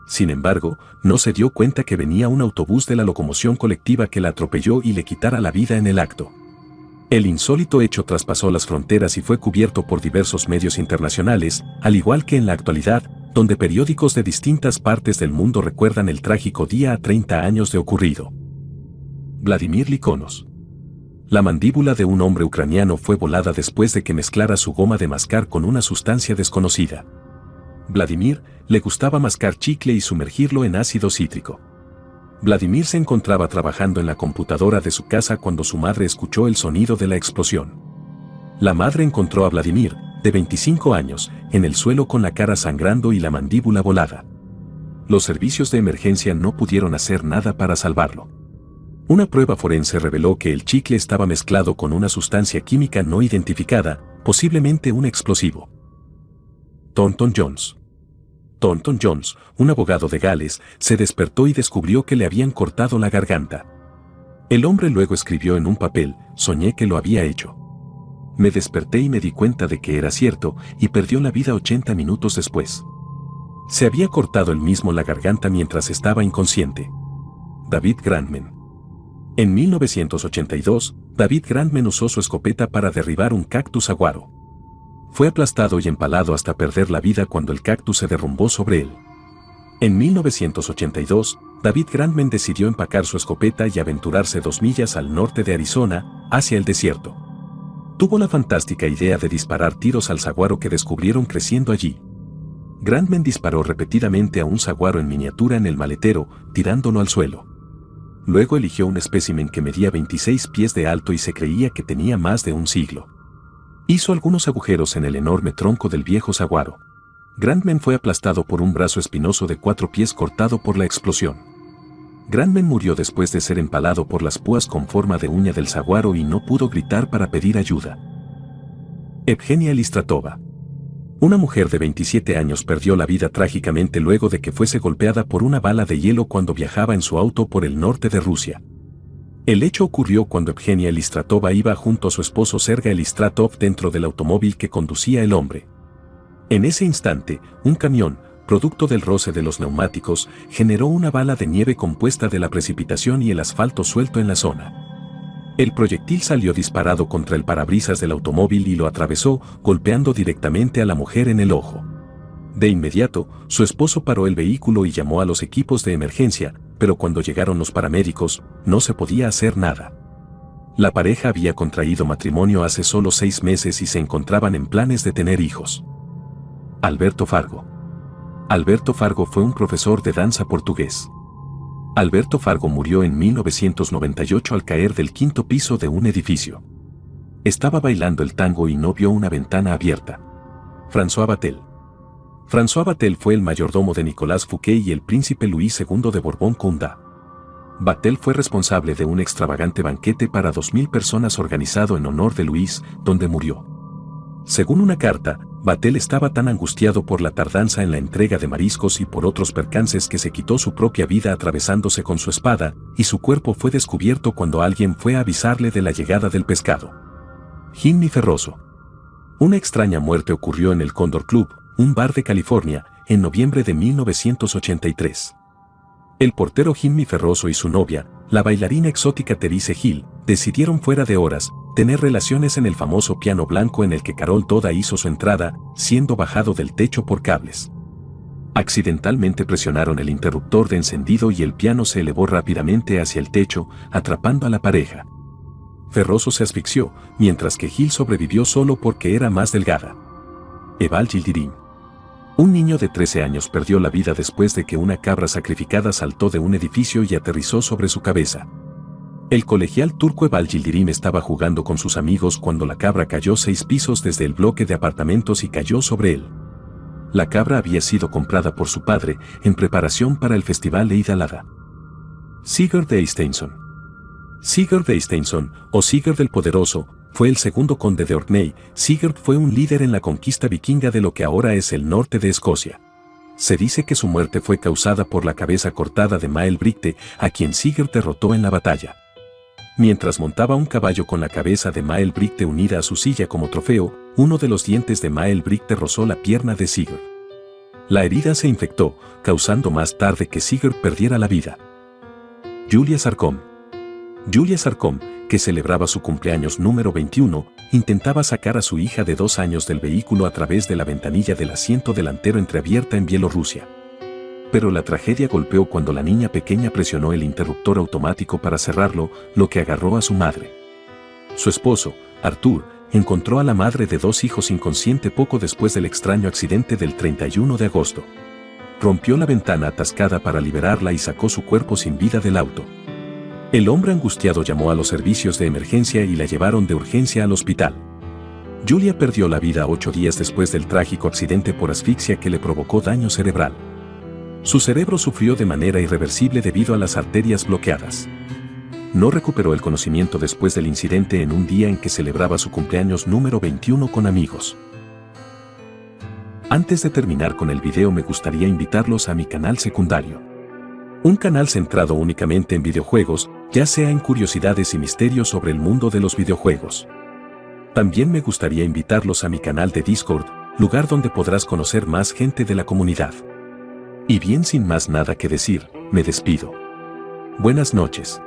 Sin embargo, no se dio cuenta que venía un autobús de la locomoción colectiva que la atropelló y le quitara la vida en el acto. El insólito hecho traspasó las fronteras y fue cubierto por diversos medios internacionales, al igual que en la actualidad, donde periódicos de distintas partes del mundo recuerdan el trágico día a 30 años de ocurrido. Vladimir Likonos. La mandíbula de un hombre ucraniano fue volada después de que mezclara su goma de mascar con una sustancia desconocida. Vladimir le gustaba mascar chicle y sumergirlo en ácido cítrico. Vladimir se encontraba trabajando en la computadora de su casa cuando su madre escuchó el sonido de la explosión. La madre encontró a Vladimir, de 25 años, en el suelo con la cara sangrando y la mandíbula volada. Los servicios de emergencia no pudieron hacer nada para salvarlo. Una prueba forense reveló que el chicle estaba mezclado con una sustancia química no identificada, posiblemente un explosivo. Thornton Jones. Thornton Jones, un abogado de Gales, se despertó y descubrió que le habían cortado la garganta. El hombre luego escribió en un papel: soñé que lo había hecho. Me desperté y me di cuenta de que era cierto, y perdió la vida 80 minutos después. Se había cortado él mismo la garganta mientras estaba inconsciente. David Grantman. En 1982, David Grantman usó su escopeta para derribar un cactus saguaro. Fue aplastado y empalado hasta perder la vida cuando el cactus se derrumbó sobre él. En 1982, David Grantman decidió empacar su escopeta y aventurarse 2 millas al norte de Arizona, hacia el desierto. Tuvo la fantástica idea de disparar tiros al saguaro que descubrieron creciendo allí. Grantman disparó repetidamente a un saguaro en miniatura en el maletero, tirándolo al suelo. Luego eligió un espécimen que medía 26 pies de alto y se creía que tenía más de un siglo. Hizo algunos agujeros en el enorme tronco del viejo saguaro. Grantman fue aplastado por un brazo espinoso de 4 pies cortado por la explosión. Grantman murió después de ser empalado por las púas con forma de uña del saguaro y no pudo gritar para pedir ayuda. Evgenia Listratova. Una mujer de 27 años perdió la vida trágicamente luego de que fuese golpeada por una bala de hielo cuando viajaba en su auto por el norte de Rusia. El hecho ocurrió cuando Evgenia Listratova iba junto a su esposo Sergei Listratov dentro del automóvil que conducía el hombre. En ese instante, un camión, producto del roce de los neumáticos, generó una bala de nieve compuesta de la precipitación y el asfalto suelto en la zona. El proyectil salió disparado contra el parabrisas del automóvil y lo atravesó, golpeando directamente a la mujer en el ojo. De inmediato, su esposo paró el vehículo y llamó a los equipos de emergencia, pero cuando llegaron los paramédicos, no se podía hacer nada. La pareja había contraído matrimonio hace solo 6 meses y se encontraban en planes de tener hijos. Alberto Fargo. Alberto Fargo fue un profesor de danza portugués. Alberto Fargo murió en 1998 al caer del 5º piso de un edificio. Estaba bailando el tango y no vio una ventana abierta. François Vatel. François Vatel fue el mayordomo de Nicolas Fouquet y el príncipe Luis II de Borbón-Condat. Vatel fue responsable de un extravagante banquete para 2000 personas organizado en honor de Luis, donde murió. Según una carta, Vatel estaba tan angustiado por la tardanza en la entrega de mariscos y por otros percances que se quitó su propia vida atravesándose con su espada, y su cuerpo fue descubierto cuando alguien fue a avisarle de la llegada del pescado. Jimmy Ferroso. Una extraña muerte ocurrió en el Condor Club, un bar de California, en noviembre de 1983. El portero Jimmy Ferroso y su novia, la bailarina exótica Therese Hill, decidieron fuera de horas tener relaciones en el famoso piano blanco en el que Carol Toda hizo su entrada, siendo bajado del techo por cables. Accidentalmente presionaron el interruptor de encendido y el piano se elevó rápidamente hacia el techo, atrapando a la pareja. Ferroso se asfixió, mientras que Hill sobrevivió solo porque era más delgada. Eval Yildirim. Un niño de 13 años perdió la vida después de que una cabra sacrificada saltó de un edificio y aterrizó sobre su cabeza. El colegial turco Eval Yildirim estaba jugando con sus amigos cuando la cabra cayó 6 pisos desde el bloque de apartamentos y cayó sobre él. La cabra había sido comprada por su padre en preparación para el festival Eid al-Adha. Sigurd de Eysteinsson. Sigurd de Eysteinsson, o Sigurd el Poderoso, fue el segundo conde de Orkney. Sigurd fue un líder en la conquista vikinga de lo que ahora es el norte de Escocia. Se dice que su muerte fue causada por la cabeza cortada de Maelbrigte, a quien Sigurd derrotó en la batalla. Mientras montaba un caballo con la cabeza de Maelbrigte unida a su silla como trofeo, uno de los dientes de Maelbrigte rozó la pierna de Sigurd. La herida se infectó, causando más tarde que Sigurd perdiera la vida. Julia Sarcom. Julia Sarcom, que celebraba su cumpleaños número 21, intentaba sacar a su hija de 2 años del vehículo a través de la ventanilla del asiento delantero entreabierta en Bielorrusia. Pero la tragedia golpeó cuando la niña pequeña presionó el interruptor automático para cerrarlo, lo que agarró a su madre. Su esposo, Arthur, encontró a la madre de 2 hijos inconsciente poco después del extraño accidente del 31 de agosto. Rompió la ventana atascada para liberarla y sacó su cuerpo sin vida del auto. El hombre angustiado llamó a los servicios de emergencia y la llevaron de urgencia al hospital. Julia perdió la vida 8 días después del trágico accidente por asfixia que le provocó daño cerebral. Su cerebro sufrió de manera irreversible debido a las arterias bloqueadas. No recuperó el conocimiento después del incidente en un día en que celebraba su cumpleaños número 21 con amigos. Antes de terminar con el video me gustaría invitarlos a mi canal secundario. Un canal centrado únicamente en videojuegos, ya sea en curiosidades y misterios sobre el mundo de los videojuegos. También me gustaría invitarlos a mi canal de Discord, lugar donde podrás conocer más gente de la comunidad. Y bien, sin más nada que decir, me despido. Buenas noches.